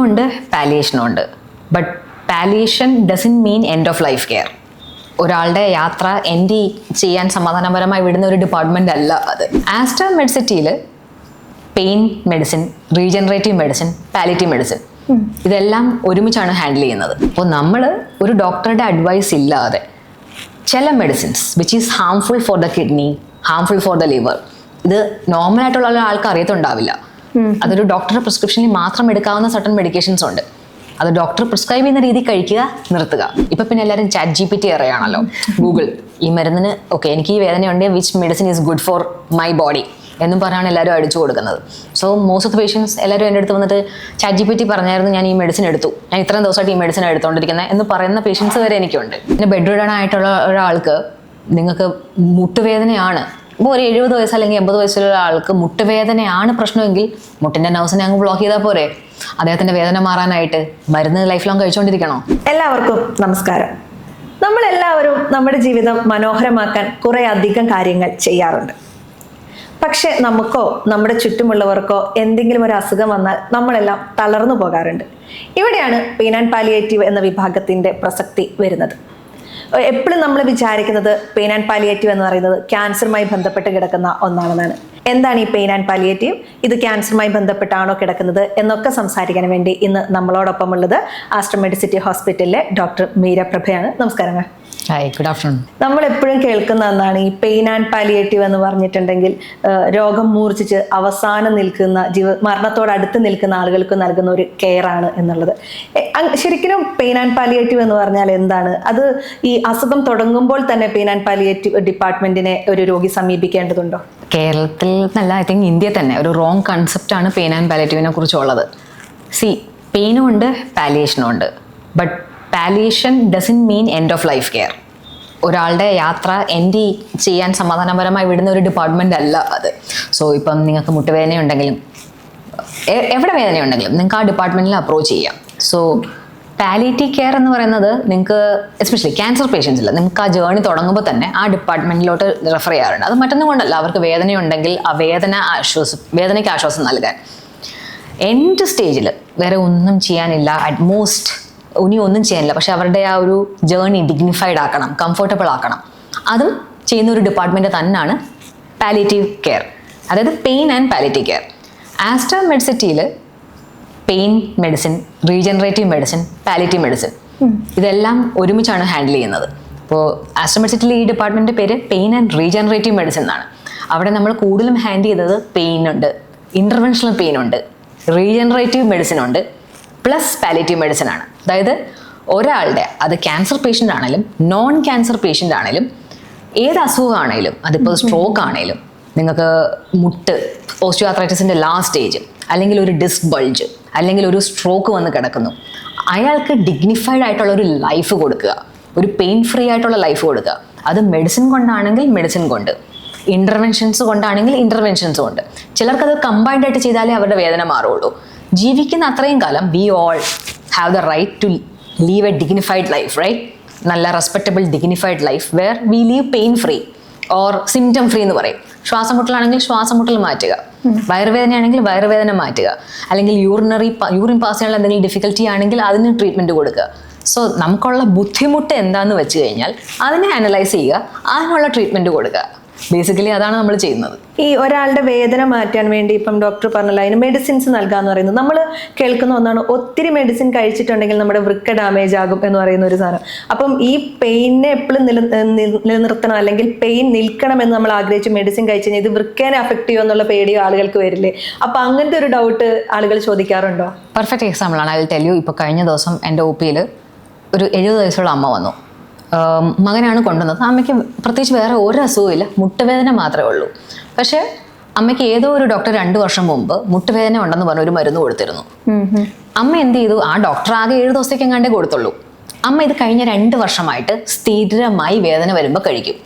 ഉണ്ട് പാലിയേഷനും ഉണ്ട്. But palliation doesn't mean end of life care. ഒരാളുടെ യാത്ര എൻഡ് ചെയ്യാൻ സമാധാനപരമായി വിടുന്ന ഒരു ഡിപ്പാർട്ട്മെൻ്റ് അല്ല അത്. ആസ്റ്റർ മെഡിസിറ്റിയിൽ pain medicine, regenerative medicine, palliative medicine ഇതെല്ലാം ഒരുമിച്ചാണ് ഹാൻഡിൽ ചെയ്യുന്നത്. അപ്പോൾ നമ്മൾ ഒരു ഡോക്ടറുടെ അഡ്വൈസ് ഇല്ലാതെ ചില medicines which is harmful for the kidney, harmful for the liver, ഇത് നോർമലായിട്ടുള്ള ആൾക്ക് അറിയത്തുണ്ടാവില്ല. അതൊരു ഡോക്ടറുടെ പ്രിസ്ക്രിപ്ഷനിൽ മാത്രം എടുക്കാവുന്ന സർട്ടൺ മെഡിക്കേഷൻസ് ഉണ്ട്. അത് ഡോക്ടർ പ്രിസ്ക്രൈബ് ചെയ്യുന്ന രീതി കഴിക്കുക, നിർത്തുക. ഇപ്പൊ പിന്നെ എല്ലാവരും ChatGPT അറിയാണല്ലോ, ഗൂഗിൾ ഈ മരുന്നിന് ഓക്കെ എനിക്ക് ഈ വേദനയുണ്ട്, which medicine is good for my body എന്നും പറഞ്ഞാണ് എല്ലാവരും അടിച്ചു കൊടുക്കുന്നത്. So most of the patients എല്ലാവരും എൻ്റെ അടുത്ത് വന്നിട്ട് ChatGPT പറഞ്ഞായിരുന്നു ഞാൻ ഈ മെഡിസിൻ എടുത്തു, ഞാൻ ഇത്രയും ദിവസമായിട്ട് ഈ മെഡിസിൻ എടുത്തുകൊണ്ടിരിക്കുന്നത് എന്ന് പറയുന്ന പേഷ്യൻസ് വരെ എനിക്കുണ്ട്. പിന്നെ ബെഡ് റിഡൺ ആയിട്ടുള്ള ഒരാൾക്ക് നിങ്ങൾക്ക് മുട്ടുവേദനയാണ്, ഇപ്പോൾ ഒരു 70 വയസ്സ് അല്ലെങ്കിൽ 80 വയസ്സുള്ള ആൾക്ക് മുട്ടുവേദനയാണ് പ്രശ്നമെങ്കിൽ മുട്ടിൻ്റെ നർവ്സിനെ അങ്ങ് ബ്ലോക്ക് ചെയ്താൽ പോരെ? അദ്ദേഹത്തിൻ്റെ വേദന മാറാനായിട്ട് മരുന്ന് ലൈഫ് ലോങ് കഴിച്ചുകൊണ്ടിരിക്കണോ? എല്ലാവർക്കും നമസ്കാരം. നമ്മളെല്ലാവരും നമ്മുടെ ജീവിതം മനോഹരമാക്കാൻ കുറേ അധികം കാര്യങ്ങൾ ചെയ്യാറുണ്ട്. പക്ഷെ നമുക്കോ നമ്മുടെ ചുറ്റുമുള്ളവർക്കോ എന്തെങ്കിലും ഒരു അസുഖം വന്നാൽ നമ്മളെല്ലാം തളർന്നു പോകാറുണ്ട്. ഇവിടെയാണ് പെയിൻ ആൻഡ് പാലിയേറ്റീവ് എന്ന വിഭാഗത്തിൻ്റെ പ്രസക്തി വരുന്നത്. എപ്പോഴും നമ്മൾ വിചാരിക്കുന്നത് പെയിൻ ആൻഡ് പാലിയേറ്റീവ് എന്ന് പറയുന്നത് ക്യാൻസറുമായി ബന്ധപ്പെട്ട് കിടക്കുന്ന ഒന്നാണെന്നാണ്. എന്താണ് ഈ പെയിൻ ആൻഡ് പാലിയേറ്റീവ്, ഇത് ക്യാൻസറുമായി ബന്ധപ്പെട്ടാണോ കിടക്കുന്നത് എന്നൊക്കെ സംസാരിക്കാൻ വേണ്ടി ഇന്ന് നമ്മളോടൊപ്പം ഉള്ളത് ആസ്റ്റർ മെഡിസിറ്റി ഹോസ്പിറ്റലിലെ ഡോക്ടർ മീര പ്രഭയാണ്. നമസ്കാരം. Hi, good afternoon. നമ്മളെപ്പോഴും കേൾക്കുന്ന ഒന്നാണ് ഈ പെയിൻ ആൻഡ് പാലിയേറ്റീവ് എന്ന് പറഞ്ഞിട്ടുണ്ടെങ്കിൽ രോഗം മൂർച്ഛിച്ച് അവസാനം നിൽക്കുന്ന മരണത്തോടടുത്ത് നിൽക്കുന്ന ആളുകൾക്ക് നൽകുന്ന ഒരു കെയർ ആണ് എന്നുള്ളത്. ശരിക്കും പെയിൻ ആൻഡ് പാലിയേറ്റീവ് എന്ന് പറഞ്ഞാൽ എന്താണ്? അത് ഈ അസുഖം തുടങ്ങുമ്പോൾ തന്നെ പെയിൻ ആൻഡ് പാലിയേറ്റീവ് ഡിപ്പാർട്ട്മെന്റിനെ ഒരു രോഗി സമീപിക്കേണ്ടതുണ്ടോ? കേരളത്തിൽ എന്നല്ല, ഐ തിങ്ക് ഇന്ത്യയിൽ തന്നെ ഒരു റോങ് കൺസെപ്റ്റാണ് പെയിൻ ആൻഡ് പാലിയേറ്റീവിനെ കുറിച്ചുള്ളത്. പെയിനും ഉണ്ട് പാലിയേഷനും ഉണ്ട്. But palliation doesn't mean end of life care. ഒരാളുടെ യാത്ര എൻഡ് ചെയ്യാൻ സമാധാനപരമായി വിടുന്ന ഒരു ഡിപ്പാർട്ട്മെൻ്റ് അല്ല അത്. സോ ഇപ്പം നിങ്ങൾക്ക് മുട്ടുവേദനയുണ്ടെങ്കിലും എവിടെ വേദനയുണ്ടെങ്കിലും നിങ്ങൾക്ക് ആ ഡിപ്പാർട്ട്മെൻറ്റിൽ അപ്രോച്ച് ചെയ്യാം. സോ പാലിയേറ്റീവ് കെയർ എന്ന് പറയുന്നത് നിങ്ങൾക്ക് എസ്പെഷ്യലി ക്യാൻസർ പേഷ്യൻസിൽ നിങ്ങൾക്ക് ആ ജേർണി തുടങ്ങുമ്പോൾ തന്നെ ആ ഡിപ്പാർട്ട്മെൻറ്റിലോട്ട് റെഫർ ചെയ്യാറുണ്ട്. അത് മറ്റൊന്നും കൊണ്ടല്ല, അവർക്ക് വേദനയുണ്ടെങ്കിൽ ആ വേദനയ്ക്ക് ആശ്വാസം നൽകാൻ. എൻഡ് സ്റ്റേജിൽ വേറെ ഒന്നും ചെയ്യാനില്ല, അറ്റ്മോസ്റ്റ് ഇനി ഒന്നും ചെയ്യാനില്ല, പക്ഷെ അവരുടെ ആ ഒരു ജേർണി ഡിഗ്നിഫൈഡ് ആക്കണം, കംഫർട്ടബിൾ ആക്കണം. അതും ചെയ്യുന്ന ഒരു ഡിപ്പാർട്ട്മെൻറ്റ് തന്നെയാണ് പാലിയേറ്റീവ് കെയർ, അതായത് pain and palliative care. Aster മെഡിസിറ്റിയിൽ pain medicine, regenerative medicine, palliative medicine ഇതെല്ലാം ഒരുമിച്ചാണ് ഹാൻഡിൽ ചെയ്യുന്നത്. ഇപ്പോൾ ആസ്റ്റർ മെഡിസിറ്റിയിൽ ഈ ഡിപ്പാർട്ട്മെൻറ്റിൻ്റെ പേര് പെയിൻ ആൻഡ് റീജനറേറ്റീവ് മെഡിസിൻ എന്നാണ്. അവിടെ നമ്മൾ കൂടുതലും ഹാൻഡിൽ ചെയ്തത് പെയിൻ ഉണ്ട്, ഇൻ്റർവെൻഷണൽ പെയിൻ ഉണ്ട്, റീജനറേറ്റീവ് മെഡിസിൻ ഉണ്ട്, പ്ലസ് പാലിയേറ്റീവ് മെഡിസിൻ ആണ്. അതായത് ഒരാളുടെ അത് ക്യാൻസർ പേഷ്യൻ്റ് ആണെങ്കിലും നോൺ ക്യാൻസർ പേഷ്യൻ്റ് ആണെങ്കിലും ഏത് അസുഖമാണെങ്കിലും, അതിപ്പോൾ സ്ട്രോക്ക് ആണെങ്കിലും, നിങ്ങൾക്ക് മുട്ട് ഓസ്റ്റിയോആർത്രൈറ്റിസിൻ്റെ ലാസ്റ്റ് സ്റ്റേജ്, അല്ലെങ്കിൽ ഒരു ഡിസ്ക് ബൾജ്, അല്ലെങ്കിൽ ഒരു സ്ട്രോക്ക് വന്ന് കിടക്കുന്നു, അയാൾക്ക് ഡിഗ്നിഫൈഡ് ആയിട്ടുള്ള ഒരു ലൈഫ് കൊടുക്കുക, ഒരു പെയിൻ ഫ്രീ ആയിട്ടുള്ള ലൈഫ് കൊടുക്കുക. അത് മെഡിസിൻ കൊണ്ടാണെങ്കിൽ മെഡിസിൻ കൊണ്ട്, ഇൻ്റർവെൻഷൻസ് കൊണ്ടാണെങ്കിൽ ഇൻ്റർവെൻഷൻസ് കൊണ്ട്. ചിലർക്കത് കമ്പൈൻഡ് ആയിട്ട് ചെയ്താലേ അവരുടെ വേദന മാറുള്ളൂ. ജീവിക്കുന്ന അത്രയും കാലം we all have the right to live a dignified life, right? നല്ല respectable dignified life where we live pain free or symptom free എന്ന് പറയും. ശ്വാസം മുട്ടലാണെങ്കിൽ ശ്വാസം മുട്ടൽ മാറ്റുക, വയറുവേദനയാണെങ്കിൽ വയറുവേദന മാറ്റുക, അല്ലെങ്കിൽ യൂറിൻ പാസ് ചെയ്യാനുള്ള എന്തെങ്കിലും ഡിഫിക്കൽറ്റി ആണെങ്കിൽ അതിന് ട്രീറ്റ്മെൻറ്റ് കൊടുക്കുക. സോ നമുക്കുള്ള ബുദ്ധിമുട്ട് എന്താണെന്ന് വെച്ച് കഴിഞ്ഞാൽ അതിനെ അനലൈസ് ചെയ്യുക, അതിനുള്ള ട്രീറ്റ്മെൻറ്റ് കൊടുക്കുക. ബേസിക്കലി അതാണ് നമ്മൾ ചെയ്യുന്നത്. ഈ ഒരാളുടെ വേദന മാറ്റാൻ വേണ്ടി ഇപ്പം ഡോക്ടർ പറഞ്ഞല്ലോ അതിന് മെഡിസിൻസ് നൽകാന്ന് പറയുന്നത്, നമ്മൾ കേൾക്കുന്ന ഒന്നാണ് ഒത്തിരി മെഡിസിൻ കഴിച്ചിട്ടുണ്ടെങ്കിൽ നമ്മുടെ വൃക്ക ഡാമേജ് ആകും എന്ന് പറയുന്ന ഒരു സാധനം. അപ്പം ഈ പെയിനെ എപ്പോഴും നിലനിർത്തണം, അല്ലെങ്കിൽ പെയിൻ നിൽക്കണം എന്ന് നമ്മൾ ആഗ്രഹിച്ച് മെഡിസിൻ കഴിച്ചു കഴിഞ്ഞാൽ ഇത് വൃക്കേനെ അഫക്റ്റ് ചെയ്യുമോ എന്നുള്ള പേടിയോ ആളുകൾക്ക് വരില്ലേ? അപ്പം അങ്ങനത്തെ ഒരു ഡൗട്ട് ആളുകൾ ചോദിക്കാറുണ്ടോ? പെർഫെക്റ്റ് എക്സാമ്പിളാണ്. I will tell you. ഇപ്പോൾ കഴിഞ്ഞ ദിവസം എൻ്റെ OP-യിൽ ഒരു 70 വയസ്സുള്ള അമ്മ വന്നു. മകനാണ് കൊണ്ടുവന്നത്. അമ്മയ്ക്ക് പ്രത്യേകിച്ച് വേറെ ഒരു അസുഖമില്ല, മുട്ടുവേദന മാത്രമേ ഉള്ളൂ. പക്ഷേ അമ്മയ്ക്ക് ഏതോ ഒരു ഡോക്ടർ 2 വർഷം മുമ്പ് മുട്ടുവേദന ഉണ്ടെന്ന് പറഞ്ഞ ഒരു മരുന്ന് കൊടുത്തിരുന്നു. അമ്മ എന്ത് ചെയ്തു? ആ ഡോക്ടർ ആകെ 7 ദിവസത്തേക്ക് എങ്ങാണ്ടേ കൊടുത്തുള്ളൂ. അമ്മ ഇത് കഴിഞ്ഞ 2 വർഷമായിട്ട് സ്ഥിരമായി വേദന വരുമ്പോൾ കഴിക്കും.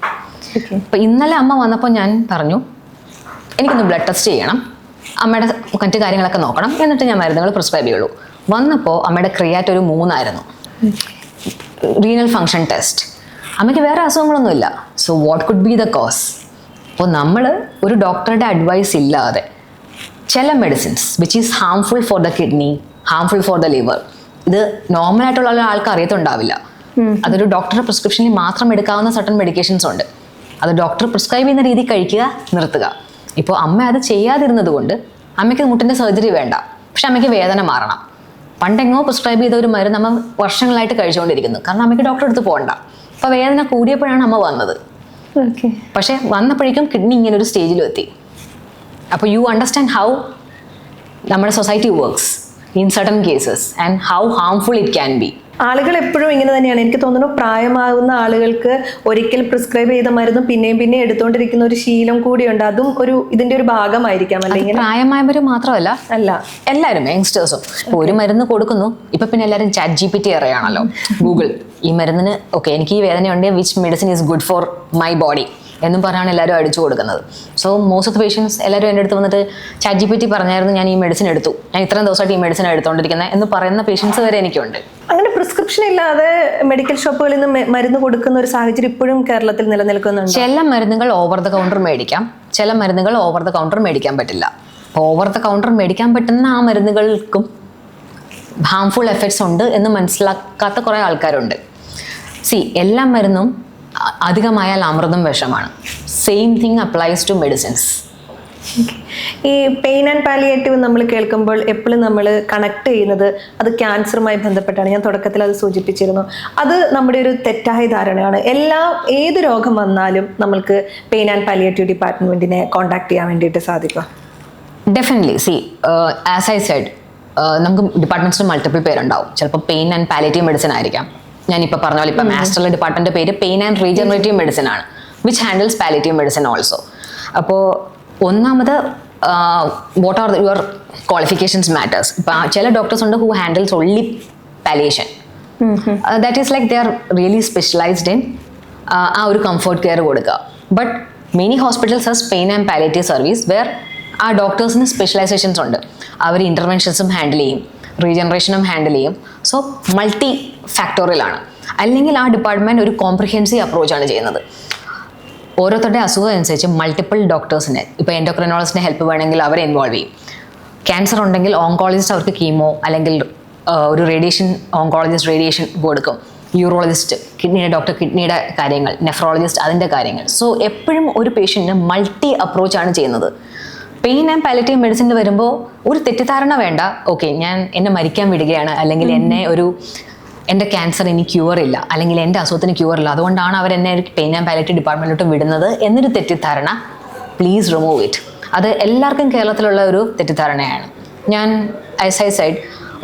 അപ്പം ഇന്നലെ അമ്മ വന്നപ്പോൾ ഞാൻ പറഞ്ഞു എനിക്കൊന്ന് ബ്ലഡ് ടെസ്റ്റ് ചെയ്യണം, അമ്മയുടെ മറ്റു കാര്യങ്ങളൊക്കെ നോക്കണം, എന്നിട്ട് ഞാൻ മരുന്നുകൾ പ്രിസ്ക്രൈബ് ചെയ്യുള്ളൂ. വന്നപ്പോൾ അമ്മയുടെ ക്രിയാറ്റ് ഒരു 3 ആയിരുന്നു, റീനൽ ഫങ്ഷൻ ടെസ്റ്റ്. അമ്മയ്ക്ക് വേറെ അസുഖങ്ങളൊന്നുമില്ല. So what could be the cause? അപ്പോൾ നമ്മൾ ഒരു ഡോക്ടറുടെ അഡ്വൈസ് ഇല്ലാതെ ചില medicines which is harmful for the kidney, harmful for the liver. ഇത് നോർമലായിട്ടുള്ള ആൾക്ക് അറിയത്തുണ്ടാവില്ല. അതൊരു ഡോക്ടറുടെ പ്രിസ്ക്രിപ്ഷനിൽ മാത്രം എടുക്കാവുന്ന സർട്ടൺ മെഡിക്കേഷൻസ് ഉണ്ട്. അത് ഡോക്ടർ പ്രിസ്ക്രൈബ് ചെയ്യുന്ന രീതി കഴിക്കുക, നിർത്തുക. ഇപ്പോൾ അമ്മ അത് ചെയ്യാതിരുന്നത് കൊണ്ട് അമ്മയ്ക്ക് മുട്ടിൻ്റെ സർജറി വേണ്ട, പക്ഷെ അമ്മയ്ക്ക് വേദന മാറണം. പണ്ടെങ്ങോ പ്രിസ്ക്രൈബ് ചെയ്ത ഒരു മരുന്ന് അമ്മ വർഷങ്ങളായിട്ട് കഴിച്ചുകൊണ്ടിരിക്കുന്നു, കാരണം അമ്മയ്ക്ക് ഡോക്ടറെ അടുത്ത് പോകണ്ട. അപ്പോൾ വേദന കൂടിയപ്പോഴാണ് അമ്മ വന്നത്. പക്ഷെ വന്നപ്പോഴേക്കും കിഡ്നി ഇങ്ങനെ ഒരു സ്റ്റേജിലും എത്തി. അപ്പോൾ യു അണ്ടർസ്റ്റാൻഡ് ഹൗ നമ്മുടെ society works in certain cases and how harmful it can be. ആളുകൾ എപ്പോഴും ഇങ്ങനെ തന്നെയാണ്. എനിക്ക് തോന്നുന്നു പ്രായമാകുന്ന ആളുകൾക്ക് ഒരിക്കൽ പ്രിസ്ക്രൈബ് ചെയ്ത മരുന്ന് പിന്നെയും പിന്നെയും എടുത്തുകൊണ്ടിരിക്കുന്ന ഒരു ശീലം കൂടിയുണ്ട്. അതും ഇതിന്റെ ഒരു ഭാഗമായിരിക്കാം. അല്ലെങ്കിൽ പ്രായമായവർ മാത്രമല്ല, അല്ല, എല്ലാവരും യങ്സ്റ്റേഴ്സും ഇപ്പോൾ ഒരു മരുന്ന് കൊടുക്കുന്നു. ഇപ്പൊ പിന്നെ എല്ലാവരും ChatGPT അറിയാണല്ലോ, ഗൂഗിൾ ഈ മരുന്നിന് ഓക്കെ എനിക്ക് ഈ വേദനയുണ്ട്, which medicine is good for my body എന്നും പറഞ്ഞാണ് എല്ലാവരും അടിച്ചു കൊടുക്കുന്നത്. So most of the patients എല്ലാവരും എൻ്റെ അടുത്ത് വന്നിട്ട് ChatGPT പറഞ്ഞായിരുന്നു ഞാൻ ഈ മെഡിസിൻ എടുത്തു, ഞാൻ ഇത്രയും ദിവസമായിട്ട് ഈ മെഡിസിൻ എടുത്തുകൊണ്ടിരിക്കുന്നത് എന്ന് പറയുന്ന പേഷ്യൻസ് വരെ എനിക്കുണ്ട്. അങ്ങനെ പ്രിസ്ക്രിപ്ഷൻ ഇല്ലാതെ മെഡിക്കൽ ഷോപ്പുകളിൽ നിന്ന് മരുന്ന് കൊടുക്കുന്ന ഒരു സാഹചര്യം ഇപ്പോഴും കേരളത്തിൽ നിലനിൽക്കുന്നുണ്ട്. ചില മരുന്നുകൾ ഓവർ ദ കൗണ്ടർ മേടിക്കാം, ചില മരുന്നുകൾ ഓവർ ദ കൗണ്ടർ മേടിക്കാൻ പറ്റില്ല. ഓവർ ദ കൗണ്ടർ മേടിക്കാൻ പറ്റുന്ന ആ മരുന്നുകൾക്കും ഹാംഫുൾ എഫക്ട്സ് ഉണ്ട് എന്ന് മനസ്സിലാക്കാത്ത കുറേ ആൾക്കാരുണ്ട്. എല്ലാ മരുന്നും അധികമായാൽ അമൃതം വിഷമാണ്. Same thing applies to medicines. ഈ പെയിൻ ആൻഡ് പാലിയേറ്റീവ് നമ്മൾ കേൾക്കുമ്പോൾ എപ്പോഴും നമ്മൾ കണക്ട് ചെയ്യുന്നത് അത് ക്യാൻസറുമായി ബന്ധപ്പെട്ടാണ്. ഞാൻ തുടക്കത്തിൽ അത് സൂചിപ്പിച്ചിരുന്നു. അത് നമ്മുടെ ഒരു തെറ്റായ ധാരണയാണ്. ഏത് രോഗം വന്നാലും നമ്മൾക്ക് പെയിൻ ആൻഡ് പാലിയേറ്റീവ് ഡിപ്പാർട്ട്മെന്റിനെ കോൺടാക്ട് ചെയ്യാൻ വേണ്ടിയിട്ട് സാധിക്കും. ഡെഫിനറ്റ്ലി. ആസ് ഐ സെഡ്, നമുക്ക് ഡിപ്പാർട്ട്മെന്റ്സിന് മൾട്ടിപ്പിൾ പേരുണ്ടാവും. ചിലപ്പോൾ പെയിൻ ആൻഡ് പാലിയേറ്റീവ് മെഡിസിൻ ആയിരിക്കാം. ഞാനിപ്പോൾ പറഞ്ഞ പോലെ ഇപ്പം മാസ്റ്ററിലെ ഡിപ്പാർട്ട്മെന്റ് പേര് പെയിൻ ആൻഡ് റീജനറേറ്റീവ് മെഡിസിൻ ആണ്, which handles palliative medicine also. അപ്പോൾ ഒന്നാമത് what are your qualifications matters. ഇപ്പം ചില ഡോക്ടേഴ്സ് ഉണ്ട് who handles only palliation. That is like they are really specialised in ആ ഒരു കംഫർട്ട് കെയർ കൊടുക്കുക. But many hospitals has pain and palliative service where ആ ഡോക്ടേഴ്സിന് സ്പെഷ്യലൈസേഷൻസ് ഉണ്ട്. അവർ ഇൻ്റർവെൻഷൻസും ഹാൻഡിൽ ചെയ്യും, റീജനറേഷനും ഹാൻഡിൽ ചെയ്യും. സോ മൾട്ടി ഫാക്ടോറിയലാണ്. അല്ലെങ്കിൽ ആ ഡിപ്പാർട്ട്മെൻറ്റ് ഒരു കോംപ്രിഹെൻസീവ് അപ്രോച്ചാണ് ചെയ്യുന്നത്. ഓരോരുത്തരുടെ അസുഖം അനുസരിച്ച് മൾട്ടിപ്പിൾ ഡോക്ടേഴ്സിനെ, ഇപ്പോൾ എൻഡോക്രിനോളജിസ്റ്റിൻ്റെ ഹെൽപ്പ് വേണമെങ്കിൽ അവരെ ഇൻവോൾവ് ചെയ്യും. ക്യാൻസർ ഉണ്ടെങ്കിൽ ഓങ്കോളജിസ്റ്റ് അവർക്ക് കീമോ അല്ലെങ്കിൽ ഒരു ഓങ്കോളജിസ്റ്റ് റേഡിയേഷൻ കൊടുക്കും. യൂറോളജിസ്റ്റ് കിഡ്നിയുടെ ഡോക്ടർ കിഡ്നിയുടെ കാര്യങ്ങൾ, നെഫ്രോളജിസ്റ്റ് അതിൻ്റെ കാര്യങ്ങൾ. സോ എപ്പോഴും ഒരു പേഷ്യൻറ്റിന് മൾട്ടി അപ്രോച്ചാണ് ചെയ്യുന്നത്. പെയിൻ ആൻഡ് പാലിയേറ്റീവ് മെഡിസിനിൽ വരുമ്പോൾ ഒരു തെറ്റിദ്ധാരണ വേണ്ട. ഓക്കെ, എന്നെ മരിക്കാൻ വിടുകയാണ്, അല്ലെങ്കിൽ എൻ്റെ ക്യാൻസർ ഇനി ക്യൂർ ഇല്ല, അല്ലെങ്കിൽ എൻ്റെ അസുഖത്തിന് ക്യൂർ ഇല്ല, അതുകൊണ്ടാണ് അവരെന്നെ പെയിൻ ആൻഡ് പാലിയേറ്റീവ് ഡിപ്പാർട്ട്മെൻറ്റിലോട്ട് വിടുന്നത് എന്നൊരു തെറ്റിദ്ധാരണ പ്ലീസ് റിമൂവ് ഇറ്റ്. അത് എല്ലാവർക്കും കേരളത്തിലുള്ള ഒരു തെറ്റിദ്ധാരണയാണ്. ഞാൻ ആസ് ഐ സൈഡ്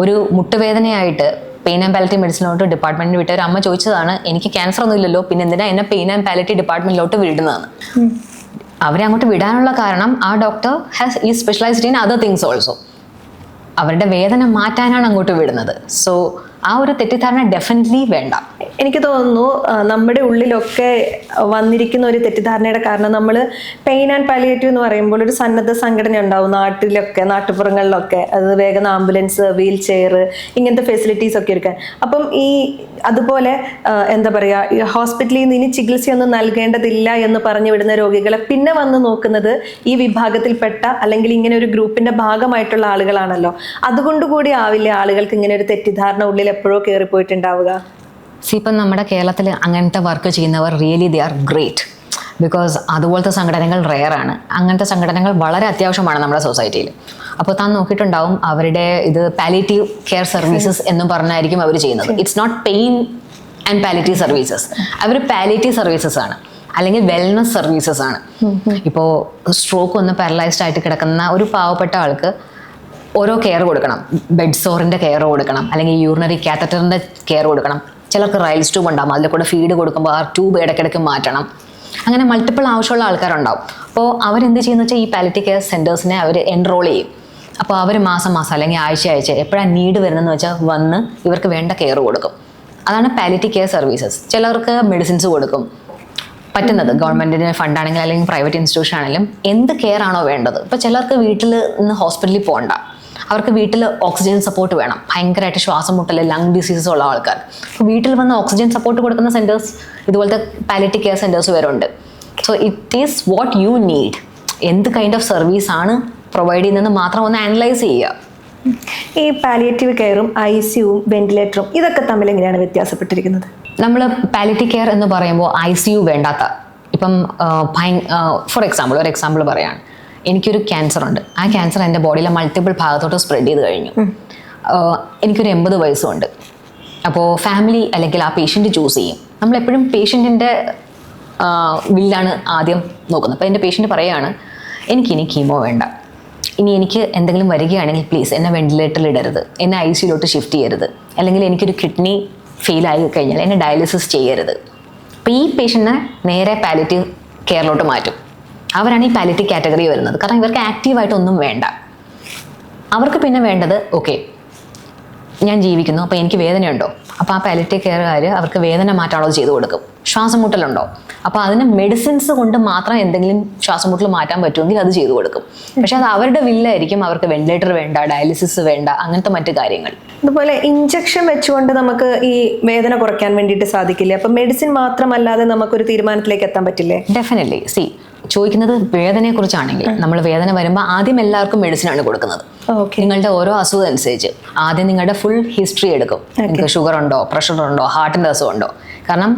ഒരു മുട്ടുവേദനയായിട്ട് പെയിൻ ആൻഡ് പാലിയേറ്റീവ് മെഡിസിനിലോട്ട് ഡിപ്പാർട്ട്മെൻറ്റിന് വിട്ട ഒരു അമ്മ ചോദിച്ചതാണ്, എനിക്ക് ക്യാൻസർ ഒന്നും ഇല്ലല്ലോ, പിന്നെ എന്തിനാ എന്നെ പെയിൻ ആൻഡ് പാലിയേറ്റീവ് ഡിപ്പാർട്ട്മെൻറ്റിലോട്ട് വിടുന്നതെന്ന്. അവരെ അങ്ങോട്ട് വിടാനുള്ള കാരണം ആ ഡോക്ടർ ഈ specialised in other things also. അവരുടെ വേദന മാറ്റാനാണ് അങ്ങോട്ട് വിടുന്നത്. സോ ആ ഒരു തെറ്റിദ്ധാരണ ഡെഫിനറ്റ്ലി വേണ്ട. എനിക്ക് തോന്നുന്നു നമ്മുടെ ഉള്ളിലൊക്കെ വന്നിരിക്കുന്ന ഒരു തെറ്റിദ്ധാരണയുടെ കാരണം നമ്മൾ പെയിൻ ആൻഡ് പാലിയേറ്റീവ് എന്ന് പറയുമ്പോൾ ഒരു സന്നദ്ധ സംഘടന ഉണ്ടാവും നാട്ടുപുറങ്ങളിലൊക്കെ. അത് വേഗം ആംബുലൻസ്, വീൽ ചെയർ, ഇങ്ങനത്തെ ഫെസിലിറ്റീസ് ഒക്കെ എടുക്കാൻ. അപ്പം അതുപോലെ എന്താ പറയുക, ഈ ഹോസ്പിറ്റലിൽ നിന്ന് ഇനി ചികിത്സയൊന്നും നൽകേണ്ടതില്ല എന്ന് പറഞ്ഞു വിടുന്ന രോഗികളെ പിന്നെ വന്ന് നോക്കുന്നത് ഈ വിഭാഗത്തിൽപ്പെട്ട അല്ലെങ്കിൽ ഇങ്ങനെ ഒരു ഗ്രൂപ്പിന്റെ ഭാഗമായിട്ടുള്ള ആളുകളാണല്ലോ. അതുകൊണ്ടുകൂടി ആവില്ലേ ആളുകൾക്ക് ഇങ്ങനെ ഒരു തെറ്റിദ്ധാരണ ഉള്ളിൽ എപ്പോഴോ കയറിപ്പോയിട്ടുണ്ടാവുക? ഇപ്പം നമ്മുടെ കേരളത്തിൽ അങ്ങനത്തെ വർക്ക് ചെയ്യുന്നവർ really they are great. Because അതുപോലത്തെ സംഘടനകൾ റെയറാണ്. അങ്ങനത്തെ സംഘടനകൾ വളരെ അത്യാവശ്യമാണ് നമ്മുടെ സൊസൈറ്റിയിൽ. അപ്പോൾ താൻ നോക്കിയിട്ടുണ്ടാവും, അവരുടെ ഇത് പാലിയേറ്റീവ് കെയർ സർവീസസ് എന്നും പറഞ്ഞായിരിക്കും അവർ ചെയ്യുന്നത്. It's not pain and palliative services. അവർ പാലിയേറ്റീവ് സർവീസസ് ആണ്, അല്ലെങ്കിൽ വെൽനസ് സർവീസസ് ആണ്. ഇപ്പോൾ സ്ട്രോക്ക് ഒന്ന് പാരലൈസ്ഡ് ആയിട്ട് കിടക്കുന്ന ഒരു പാവപ്പെട്ട ആൾക്ക് ഓരോ കെയർ കൊടുക്കണം. ബെഡ് സോറിൻ്റെ കെയർ കൊടുക്കണം, അല്ലെങ്കിൽ യൂറിനറി കാത്തറ്ററിൻ്റെ കെയർ കൊടുക്കണം. ചിലർക്ക് റൈൽസ് ട്യൂബ് ഉണ്ടാകും, അതിൽ കൂടെ ഫീഡ് കൊടുക്കുമ്പോൾ ആ ട്യൂബ് ഇടയ്ക്കിടയ്ക്ക് മാറ്റണം. അങ്ങനെ മൾട്ടിപ്പിൾ ആവശ്യമുള്ള ആൾക്കാരുണ്ടാവും. അപ്പോൾ അവരെന്ത് ചെയ്യുന്ന വെച്ചാൽ ഈ പാലിയേറ്റീവ് കെയർ സെൻറ്റേഴ്സിനെ അവർ എൻറോൾ ചെയ്യും. അപ്പോൾ അവർ മാസം അല്ലെങ്കിൽ ആഴ്ച എപ്പോഴാണ് നീഡ് വരുന്നതെന്ന് വെച്ചാൽ വന്ന് ഇവർക്ക് വേണ്ട കെയർ കൊടുക്കും. അതാണ് പാലിയേറ്റീവ് കെയർ സർവീസസ്. ചിലർക്ക് മെഡിസിൻസ് കൊടുക്കും. പറ്റുന്നത് ഗവൺമെൻറ്റിൻ്റെ ഫണ്ടാണെങ്കിലും അല്ലെങ്കിൽ പ്രൈവറ്റ് ഇൻസ്റ്റിറ്റ്യൂഷൻ ആണെങ്കിലും എന്ത് കെയർ ആണോ വേണ്ടത്. ഇപ്പോൾ ചിലർക്ക് വീട്ടിൽ നിന്ന് ഹോസ്പിറ്റലിൽ പോകണ്ട, അവർക്ക് വീട്ടിൽ ഓക്സിജൻ സപ്പോർട്ട് വേണം. ഭയങ്കരമായിട്ട് ശ്വാസം മുട്ടൽ, ലങ് ഡിസീസസ് ഉള്ള ആൾക്കാർ. അപ്പോൾ വീട്ടിൽ വന്ന് ഓക്സിജൻ സപ്പോർട്ട് കൊടുക്കുന്ന സെൻറ്റേഴ്സ്, ഇതുപോലത്തെ പാലിയേറ്റീവ് കെയർ സെൻറ്റേഴ്സ് വരെ ഉണ്ട്. So it is what you need. എന്ത് കൈൻഡ് ഓഫ് സർവീസ് ആണ് പ്രൊവൈഡ് ചെയ്യുന്നതെന്ന് മാത്രം ഒന്ന് അനലൈസ് ചെയ്യുക. ഈ പാലിയേറ്റീവ് കെയറും ICUവും വെന്റിലേറ്ററും ഇതൊക്കെ തമ്മിൽ എങ്ങനെയാണ് വ്യത്യാസപ്പെട്ടിരിക്കുന്നത്? നമ്മൾ പാലിയേറ്റീവ് കെയർ എന്ന് പറയുമ്പോൾ ICU വേണ്ടാത്ത, ഇപ്പം ഫോർ എക്സാമ്പിൾ ഒരു എക്സാമ്പിൾ പറയാണ്, എനിക്കൊരു ക്യാൻസർ ഉണ്ട്. ആ ക്യാൻസർ എൻ്റെ ബോഡിയിലെ മൾട്ടിപ്പിൾ ഭാഗത്തോട്ട് സ്പ്രെഡ് ചെയ്ത് കഴിഞ്ഞു. എനിക്കൊരു 80 വയസ്സുണ്ട്. അപ്പോൾ ഫാമിലി അല്ലെങ്കിൽ ആ പേഷ്യൻ്റ് ചൂസ് ചെയ്യും. നമ്മളെപ്പോഴും പേഷ്യൻറ്റിൻ്റെ വില്ലാണ് ആദ്യം നോക്കുന്നത്. അപ്പോൾ എൻ്റെ പേഷ്യൻ്റ് പറയുകയാണ്, എനിക്കിനി കീമോ വേണ്ട, ഇനി എനിക്ക് എന്തെങ്കിലും വരികയാണെങ്കിൽ പ്ലീസ് എന്നെ വെന്റിലേറ്ററിൽ ഇടരുത്, എന്നെ ICUലോട്ട് ഷിഫ്റ്റ് ചെയ്യരുത്, അല്ലെങ്കിൽ എനിക്കൊരു കിഡ്നി ഫെയിലായി കഴിഞ്ഞാൽ എന്നെ ഡയാലിസിസ് ചെയ്യരുത്. അപ്പോൾ ഈ പേഷ്യൻറ്റിനെ നേരെ പാലിയേറ്റീവ് കെയറിലോട്ട് മാറ്റും. അവരാണ് ഈ പാലിയേറ്റീവ് കാറ്റഗറി വരുന്നത്. കാരണം ഇവർക്ക് ആക്റ്റീവായിട്ടൊന്നും വേണ്ട. അവർക്ക് പിന്നെ വേണ്ടത്, ഓക്കെ ഞാൻ ജീവിക്കുന്നു, അപ്പോൾ എനിക്ക് വേദനയുണ്ടോ, അപ്പോൾ ആ പാലിയേറ്റീവ് കെയറുകാർ അവർക്ക് വേദന മാറ്റാനുള്ളത് ചെയ്തു കൊടുക്കും. ശ്വാസം മുട്ടലുണ്ടോ, അപ്പോൾ അതിന് മെഡിസിൻസ് കൊണ്ട് മാത്രം എന്തെങ്കിലും ശ്വാസം മുട്ടൽ മാറ്റാൻ പറ്റുമെങ്കിൽ അത് ചെയ്തു കൊടുക്കും. പക്ഷെ അത് അവരുടെ വില്ലായിരിക്കും. അവർക്ക് വെന്റിലേറ്റർ വേണ്ട, ഡയാലിസിസ് വേണ്ട, അങ്ങനത്തെ മറ്റു കാര്യങ്ങൾ. അതുപോലെ ഇഞ്ചക്ഷൻ വെച്ചുകൊണ്ട് നമുക്ക് ഈ വേദന കുറയ്ക്കാൻ വേണ്ടിയിട്ട് സാധിക്കില്ല. അപ്പം മെഡിസിൻ മാത്രമല്ലാതെ നമുക്കൊരു തീരുമാനത്തിലേക്ക് എത്താൻ പറ്റില്ലേ? ഡെഫിനറ്റ്ലി. ചോദിക്കുന്നത് വേദനയെ കുറിച്ചാണെങ്കിൽ, നമ്മൾ വേദന വരുമ്പോൾ ആദ്യം എല്ലാവർക്കും മെഡിസിൻ ആണ് കൊടുക്കുന്നത്. നിങ്ങളുടെ ഓരോ അസുഖം അനുസരിച്ച് ആദ്യം നിങ്ങളുടെ ഫുൾ ഹിസ്റ്ററി എടുക്കും. നിങ്ങൾക്ക് ഷുഗർ ഉണ്ടോ, പ്രഷർ ഉണ്ടോ, ഹാർട്ടിൻ്റെ അസുഖം ഉണ്ടോ. കാരണം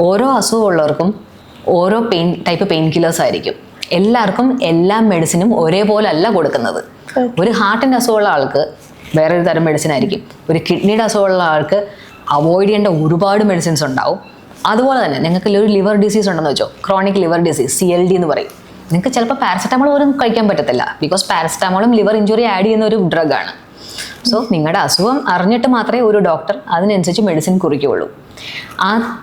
ഓരോ അസുഖമുള്ളവർക്കും ഓരോ ടൈപ്പ് പെയിൻ കില്ലേഴ്സ് ആയിരിക്കും. എല്ലാവർക്കും എല്ലാ മെഡിസിനും ഒരേപോലെ അല്ല കൊടുക്കുന്നത്. ഒരു ഹാർട്ടിൻ്റെ അസുഖമുള്ള ആൾക്ക് വേറൊരു തരം മെഡിസിൻ ആയിരിക്കും. ഒരു കിഡ്നിയുടെ അസുഖമുള്ള ആൾക്ക് അവോയ്ഡ് ചെയ്യേണ്ട ഒരുപാട് മെഡിസിൻസ് ഉണ്ടാവും. അതുപോലെ തന്നെ നിങ്ങൾക്ക് ഒരു ലിവർ ഡിസീസ് ഉണ്ടെന്ന് വെച്ചോ, ക്രോണിക് ലിവർ ഡിസീസ്, CLD എന്ന് പറയും. നിങ്ങൾക്ക് ചിലപ്പോൾ പാരസെറ്റമോൾ പോലും കഴിക്കാൻ പറ്റത്തില്ല. ബിക്കോസ് പാരസെറ്റമോളും ലിവർ ഇഞ്ചുറി ആഡ് ചെയ്യുന്ന ഒരു ഡ്രഗാണ്. സോ നിങ്ങളുടെ അസുഖം അറിഞ്ഞിട്ട് മാത്രമേ ഒരു ഡോക്ടർ അതിനനുസരിച്ച് മെഡിസിൻ കുറിക്കുകയുള്ളൂ.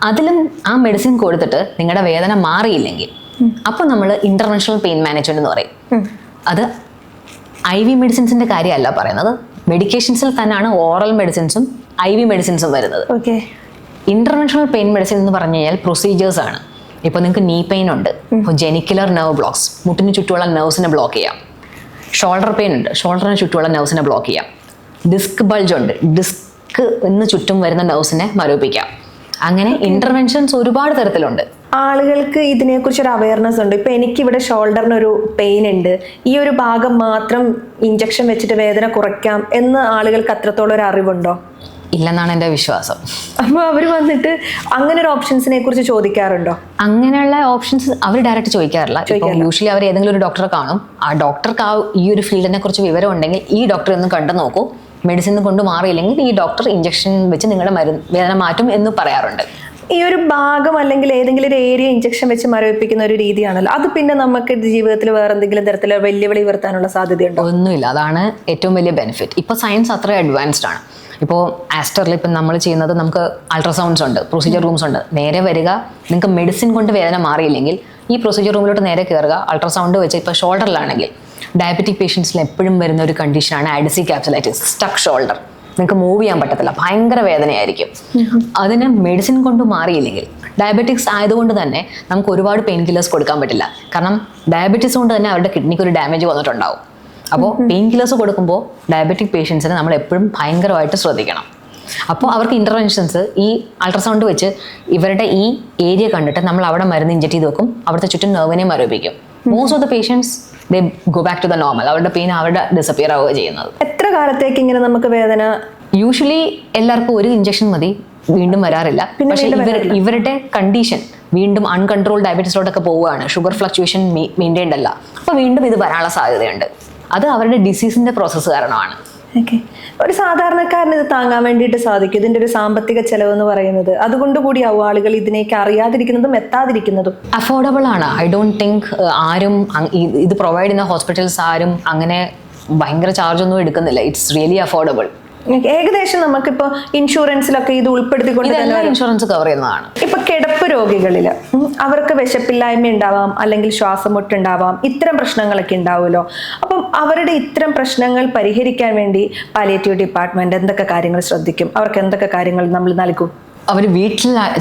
അതിലും ആ മെഡിസിൻ കൊടുത്തിട്ട് നിങ്ങളുടെ വേദന മാറിയില്ലെങ്കിൽ അപ്പോൾ നമ്മൾ ഇന്റർവെൻഷണൽ പെയിൻ മാനേജ്മെന്റ് എന്ന് പറയും. അത് IV മെഡിസിൻസിന്റെ കാര്യമല്ല പറയുന്നത്. മെഡിക്കേഷൻസിൽ തന്നെയാണ് ഓറൽ മെഡിസിൻസും IV മെഡിസിൻസും വരുന്നത്. ഇന്റർവെൻഷണൽ പെയിൻ മെഡിസിൻ എന്ന് പറഞ്ഞു കഴിഞ്ഞാൽ പ്രൊസീജിയേഴ്സ് ആണ്. ഇപ്പോൾ നിങ്ങൾക്ക് നീ പെയിൻ ഉണ്ട്, ഇപ്പോൾ ജെനിക്കുലർ നെർവ് ബ്ലോക്സ്, മുട്ടിന് ചുറ്റുമുള്ള നെർവ്സിനെ ബ്ലോക്ക് ചെയ്യാം. ഷോൾഡർ പെയിൻ ഉണ്ട്, ഷോൾഡറിന് ചുറ്റുമുള്ള നെർവ്സിനെ ബ്ലോക്ക് ചെയ്യാം. ഡിസ്ക് ബൾജ് ഉണ്ട്, ഡിസ്ക് ചുറ്റും വരുന്ന നെർവ്സിനെ മരവിപ്പിക്കാം. അങ്ങനെ ഇന്റർവെൻഷൻസ് ഒരുപാട് തരത്തിലുണ്ട്. ആളുകൾക്ക് ഇതിനെക്കുറിച്ചൊരു അവയർനെസ് ഉണ്ട്. ഇപ്പൊ എനിക്കിവിടെ ഷോൾഡറിനൊരു പെയിൻ ഉണ്ട്, ഈ ഒരു ഭാഗം മാത്രം ഇഞ്ചക്ഷൻ വെച്ചിട്ട് വേദന കുറയ്ക്കാം എന്ന് ആളുകൾക്ക് അത്രത്തോളം ഒരു അറിവുണ്ടോ? ഇല്ലെന്നാണ് എൻ്റെ വിശ്വാസം. അപ്പോൾ അവർ വന്നിട്ട് അങ്ങനെ ഒരു ഓപ്ഷൻസിനെ കുറിച്ച് ചോദിക്കാറുണ്ടോ? അങ്ങനെയുള്ള ഓപ്ഷൻസ് അവർ ഡയറക്റ്റ് ചോദിക്കാറില്ല. യൂഷ്വലി അവർ ഏതെങ്കിലും ഒരു ഡോക്ടറെ കാണും. ആ ഡോക്ടർക്ക് ഈ ഒരു ഫീൽഡിനെ കുറിച്ച് വിവരം ഉണ്ടെങ്കിൽ ഈ ഡോക്ടറെ ഒന്ന് കണ്ടു നോക്കൂ, മെഡിസിൻ കൊണ്ട് മാറിയില്ലെങ്കിൽ ഈ ഡോക്ടർ ഇഞ്ചക്ഷൻ വെച്ച് നിങ്ങളുടെ വേദന മാറ്റും എന്ന് പറയാറുണ്ട്. ഈ ഒരു ഭാഗം അല്ലെങ്കിൽ ഏതെങ്കിലും ഒരു ഏരിയ ഇഞ്ചക്ഷൻ വെച്ച് മരവിപ്പിക്കുന്ന ഒരു രീതിയാണല്ലോ, അത് പിന്നെ നമുക്ക് ജീവിതത്തിൽ വേറെ എന്തെങ്കിലും തരത്തിലുള്ള വെല്ലുവിളി ഉയർത്താനുള്ള സാധ്യതയുണ്ടോ? ഒന്നുമില്ല. അതാണ് ഏറ്റവും വലിയ ബെനിഫിറ്റ്. ഇപ്പോൾ സയൻസ് അത്ര അഡ്വാൻസ്ഡ് ആണ്. ഇപ്പോൾ ആസ്റ്ററിൽ ഇപ്പം നമ്മൾ ചെയ്യുന്നത്, നമുക്ക് അൾട്രാസൗണ്ട്സ് ഉണ്ട്, പ്രൊസീജിയർ റൂംസ് ഉണ്ട്. നേരെ വരിക, നിങ്ങൾക്ക് മെഡിസിൻ കൊണ്ട് വേദന മാറിയില്ലെങ്കിൽ ഈ പ്രൊസീജിയർ റൂമിലോട്ട് നേരെ കയറുക, അൾട്രാസൗണ്ട് വെച്ച്. ഇപ്പോൾ ഷോൾഡറിലാണെങ്കിൽ ഡയബറ്റിക് പേഷ്യൻസിൽ എപ്പോഴും വരുന്ന ഒരു കണ്ടീഷനാണ് അഡ്ഹസീവ് ക്യാപ്സുലൈറ്റിസ്, സ്റ്റക്ക് ഷോൾഡർ. നിങ്ങൾക്ക് മൂവ് ചെയ്യാൻ പറ്റത്തില്ല, ഭയങ്കര വേദനയായിരിക്കും. അതിന് മെഡിസിൻ കൊണ്ട് മാറിയില്ലെങ്കിൽ, ഡയബറ്റിക്സ് ആയതുകൊണ്ട് തന്നെ നമുക്ക് ഒരുപാട് പെയിൻ കില്ലേഴ്സ് കൊടുക്കാൻ പറ്റില്ല. കാരണം ഡയബറ്റീസ് കൊണ്ട് തന്നെ അവരുടെ കിഡ്നിക്ക് ഒരു ഡാമേജ് വന്നിട്ടുണ്ടാവും. അപ്പോൾ പെയിൻ കില്ലേഴ്സ് കൊടുക്കുമ്പോൾ ഡയബറ്റിക് പേഷ്യൻസിനെ നമ്മൾ എപ്പോഴും ഭയങ്കരമായിട്ട് ശ്രദ്ധിക്കണം. അപ്പോൾ അവർക്ക് ഇന്റർവെൻഷൻസ്, ഈ അൾട്രാസൗണ്ട് വെച്ച് ഇവരുടെ ഈ ഏരിയ കണ്ടിട്ട് നമ്മൾ അവിടെ മരുന്ന് ഇഞ്ചക്ട് ചെയ്ത് വെക്കും, അവിടുത്തെ ചുറ്റും നെർവിനെ മരവിപ്പിക്കും. Most of the patients they go back to the normal. അവരുടെ പെയിൻ അവിടെ ഡിസപ്പിയർ ആവുക ചെയ്യുന്നത്. എത്ര കാലത്തേക്ക് ഇങ്ങനെ നമുക്ക് വേദന? യൂഷ്വലി എല്ലാവർക്കും ഒരു ഇഞ്ചക്ഷൻ മതി, വീണ്ടും വരാറില്ല. പക്ഷേ ഇവരുടെ കണ്ടീഷൻ വീണ്ടും അൺകൺട്രോൾ ഡയബറ്റീസിലോട്ടൊക്കെ പോവുകയാണ്, ഷുഗർ ഫ്ലക്ച്വേഷൻ മെയിൻറ്റൈൻഡ് അല്ല, അപ്പോൾ വീണ്ടും ഇത് വരാനുള്ള സാധ്യതയുണ്ട്. അത് അവരുടെ ഡിസീസിന്റെ പ്രോസസ്സ് കാരണമാണ്. ഒരു സാധാരണക്കാരന് ഇത് താങ്ങാൻ വേണ്ടിയിട്ട് സാധിക്കും? ഇതിന്റെ ഒരു സാമ്പത്തിക ചെലവ് എന്ന് പറയുന്നത് അതുകൊണ്ട് കൂടിയാവും ആളുകൾ ഇതിനേക്ക് അറിയാതിരിക്കുന്നതും എത്താതിരിക്കുന്നതും. അഫോർഡബിൾ ആണ്. ഐ ഡോണ്ട് തിങ്ക് ആരും ഇത് പ്രൊവൈഡ് ചെയ്യുന്ന ഹോസ്പിറ്റൽസ് ആരും അങ്ങനെ ഭയങ്കര ചാർജ് ഒന്നും എടുക്കുന്നില്ല. It's really affordable. ഏകദേശം നമുക്കിപ്പോ ഇൻഷുറൻസിലൊക്കെ ഇത് ഉൾപ്പെടുത്തിക്കൊണ്ട് ഇൻഷുറൻസ് കവർ ചെയ്യുന്നതാണ്. ഇപ്പൊ കിടപ്പ് രോഗികളില് അവർക്ക് വിശപ്പില്ലായ്മ ഉണ്ടാവാം, അല്ലെങ്കിൽ ശ്വാസമുട്ടുണ്ടാവാം, ഇത്തരം പ്രശ്നങ്ങളൊക്കെ ഉണ്ടാവുമല്ലോ. അപ്പം അവരുടെ ഇത്തരം പ്രശ്നങ്ങൾ പരിഹരിക്കാൻ വേണ്ടി പാലിയേറ്റീവ് ഡിപ്പാർട്ട്മെന്റ് എന്തൊക്കെ കാര്യങ്ങൾ ശ്രദ്ധിക്കും? അവർക്ക് എന്തൊക്കെ കാര്യങ്ങൾ നമ്മൾ നൽകും? അവർ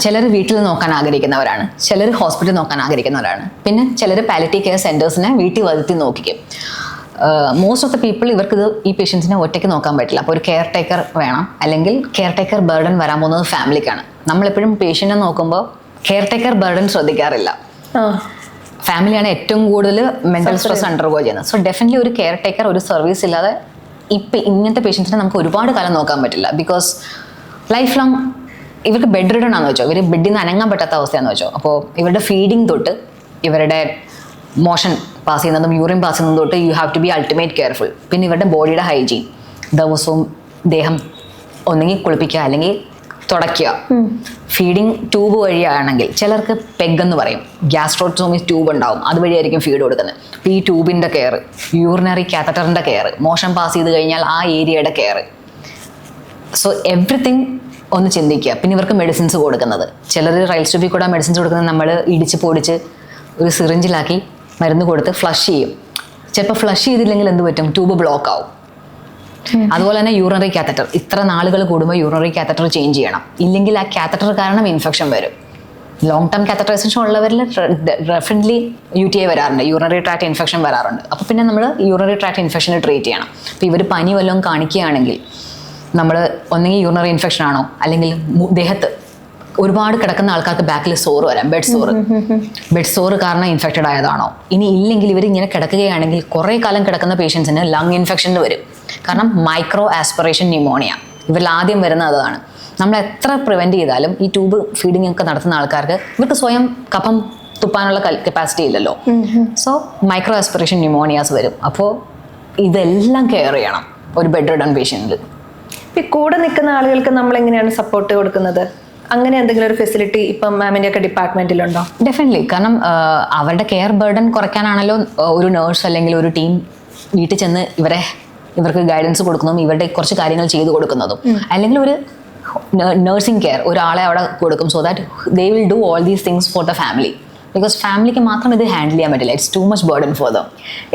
ചിലർ വീട്ടിൽ നോക്കാൻ ആഗ്രഹിക്കുന്നവരാണ്, ചിലർ ഹോസ്പിറ്റലിൽ നോക്കാൻ ആഗ്രഹിക്കുന്നവരാണ്, പിന്നെ ചിലർ പാലിയേറ്റീവ് കെയർ സെന്റേഴ്സിനെ വീട്ടിൽ വരുത്തി നോക്കിക്കും. മോസ്റ്റ് ഓഫ് ദ പീപ്പിൾ ഇവർക്ക് ഈ പേഷ്യൻസിനെ ഒറ്റയ്ക്ക് നോക്കാൻ പറ്റില്ല. അപ്പോൾ ഒരു കെയർ ടേക്കർ വേണം, അല്ലെങ്കിൽ കെയർ ടേക്കർ ബർഡൻ വരാൻ പോകുന്നത് ഫാമിലിക്കാണ്. നമ്മളെപ്പോഴും പേഷ്യൻറ്റിനെ നോക്കുമ്പോൾ കെയർ ടേക്കർ ബർഡൻ ശ്രദ്ധിക്കാറില്ല. ഫാമിലിയാണ് ഏറ്റവും കൂടുതൽ മെന്റൽ സ്ട്രെസ് അണ്ടർഗോ ചെയ്യുന്നത്. സോ ഡെഫിനറ്റ്ലി ഒരു കെയർ ടേക്കർ ഒരു സർവീസ് ഇല്ലാതെ ഇപ്പം ഇങ്ങനത്തെ പേഷ്യൻസിനെ നമുക്ക് ഒരുപാട് കാലം നോക്കാൻ പറ്റില്ല. ബിക്കോസ് ലൈഫ് ലോങ് ഇവർക്ക് ബെഡ് റിഡൺ ആണെന്ന് വെച്ചോ, ഇവർ ബെഡിൽ നിന്ന് അനങ്ങാൻ പറ്റാത്ത അവസ്ഥയാണെന്ന് വെച്ചോ. അപ്പോൾ ഇവരുടെ ഫീഡിങ് തൊട്ട് ഇവരുടെ മോഷൻ പാസ് ചെയ്യുന്നതും യൂറിൻ പാസ് ചെയ്യുന്നതും തൊട്ട് you have to be ultimate careful. പിന്നെ ഇവരുടെ ബോഡിയുടെ ഹൈജീൻ, ദിവസവും ദേഹം ഒന്നെങ്കിൽ കുളിപ്പിക്കുക അല്ലെങ്കിൽ തുടയ്ക്കുക. ഫീഡിങ് ട്യൂബ് വഴിയാണെങ്കിൽ ചിലർക്ക് പെഗ് എന്ന് പറയും, ഗ്യാസ്ട്രോസ്റ്റോമി ട്യൂബ് ഉണ്ടാവും, അതുവഴിയായിരിക്കും ഫീഡ് കൊടുക്കുന്നത്. അപ്പോൾ ഈ ട്യൂബിൻ്റെ കെയർ, യൂറിനറി കാത്തറ്ററിൻ്റെ കെയർ, മോഷൻ പാസ് ചെയ്ത് കഴിഞ്ഞാൽ ആ ഏരിയയുടെ കെയർ, സോ എവറിത്തിങ് ഒന്ന് ചിന്തിക്കുക. പിന്നെ ഇവർക്ക് മെഡിസിൻസ് കൊടുക്കുന്നത്, ചിലർ റൈൽ ട്യൂബിൽ കൂടെ മെഡിസിൻസ് കൊടുക്കുന്നത് നമ്മൾ ഇടിച്ച് പൊടിച്ച് ഒരു സിറിഞ്ചിലാക്കി മരുന്ന് കൊടുത്ത് ഫ്ലഷ് ചെയ്യും. ചിലപ്പോൾ ഫ്ലഷ് ചെയ്തില്ലെങ്കിൽ എന്ത് പറ്റും, ട്യൂബ് ബ്ലോക്ക് ആവും. അതുപോലെ തന്നെ യൂറിനറി കാത്തറ്റർ, ഇത്ര നാളുകൾ കൂടുമ്പോൾ യൂറിനറി കാത്തറ്റർ ചേഞ്ച് ചെയ്യണം, ഇല്ലെങ്കിൽ ആ കാത്തറ്റർ കാരണം ഇൻഫെക്ഷൻ വരും. Long term catheterisation ഉള്ളവരിൽ definitely UTI വരാറുണ്ട്, യൂറിനറി ട്രാക്ട് ഇൻഫെക്ഷൻ വരാറുണ്ട്. അപ്പോൾ പിന്നെ നമ്മൾ യൂറിനറി ട്രാക്ട് ഇൻഫെക്ഷനെ ട്രീറ്റ് ചെയ്യണം. അപ്പോൾ ഇവർ പനി വല്ലതും കാണിക്കുകയാണെങ്കിൽ നമ്മൾ ഒന്നെങ്കിൽ യൂറിനറി ഇൻഫെക്ഷൻ ആണോ, അല്ലെങ്കിൽ ദേഹത്ത് ഒരുപാട് കിടക്കുന്ന ആൾക്കാർക്ക് ബാക്കിൽ സോറ് വരാം, ബെഡ് സോറ് കാരണം ഇൻഫെക്റ്റഡ് ആയതാണോ. ഇനി ഇല്ലെങ്കിൽ ഇവർ ഇങ്ങനെ കിടക്കുകയാണെങ്കിൽ കുറേ കാലം കിടക്കുന്ന പേഷ്യൻസിന് ലങ് ഇൻഫെക്ഷൻ വരും. കാരണം മൈക്രോ ആസ്പിറേഷൻ ന്യൂമോണിയ ഇവരിൽ ആദ്യം വരുന്നത് അതാണ്. നമ്മൾ എത്ര പ്രിവെൻറ്റ് ചെയ്താലും ഈ ട്യൂബ് ഫീഡിങ് ഒക്കെ നടത്തുന്ന ആൾക്കാർക്ക് ഇവർക്ക് സ്വയം കഫം തുപ്പാനുള്ള കപ്പാസിറ്റി ഇല്ലല്ലോ. സോ മൈക്രോ ആസ്പിറേഷൻ ന്യൂമോണിയാസ് വരും. അപ്പോൾ ഇതെല്ലാം കെയർ ചെയ്യണം ഒരു ബെഡ് റിഡൺ പേഷ്യൻറ്റിൽ. ഈ കൂടെ നിൽക്കുന്ന ആളുകൾക്ക് നമ്മൾ എങ്ങനെയാണ് സപ്പോർട്ട് കൊടുക്കുന്നത്? അങ്ങനെ എന്തെങ്കിലും ഒരു ഫെസിലിറ്റി ഇപ്പം മാമിൻ്റെ ഒക്കെ ഡിപ്പാർട്ട്മെന്റിലുണ്ടോ? ഡെഫിനറ്റ്ലി. കാരണം അവരുടെ കെയർ ബർഡൻ കുറയ്ക്കാനാണല്ലോ ഒരു നേഴ്സ് അല്ലെങ്കിൽ ഒരു ടീം വീട്ടിൽ ചെന്ന് ഇവർക്ക് ഗൈഡൻസ് കൊടുക്കുന്നതും ഇവരുടെ കുറച്ച് കാര്യങ്ങൾ ചെയ്തു കൊടുക്കുന്നതും. അല്ലെങ്കിൽ ഒരു നഴ്സിംഗ് കെയർ ഒരാളെ അവിടെ കൊടുക്കും, so that they will do all these things for the family. Because ഫാമിലിക്ക് മാത്രം ഇത് ഹാൻഡിൽ ചെയ്യാൻ പറ്റില്ല, it's too much burden for them.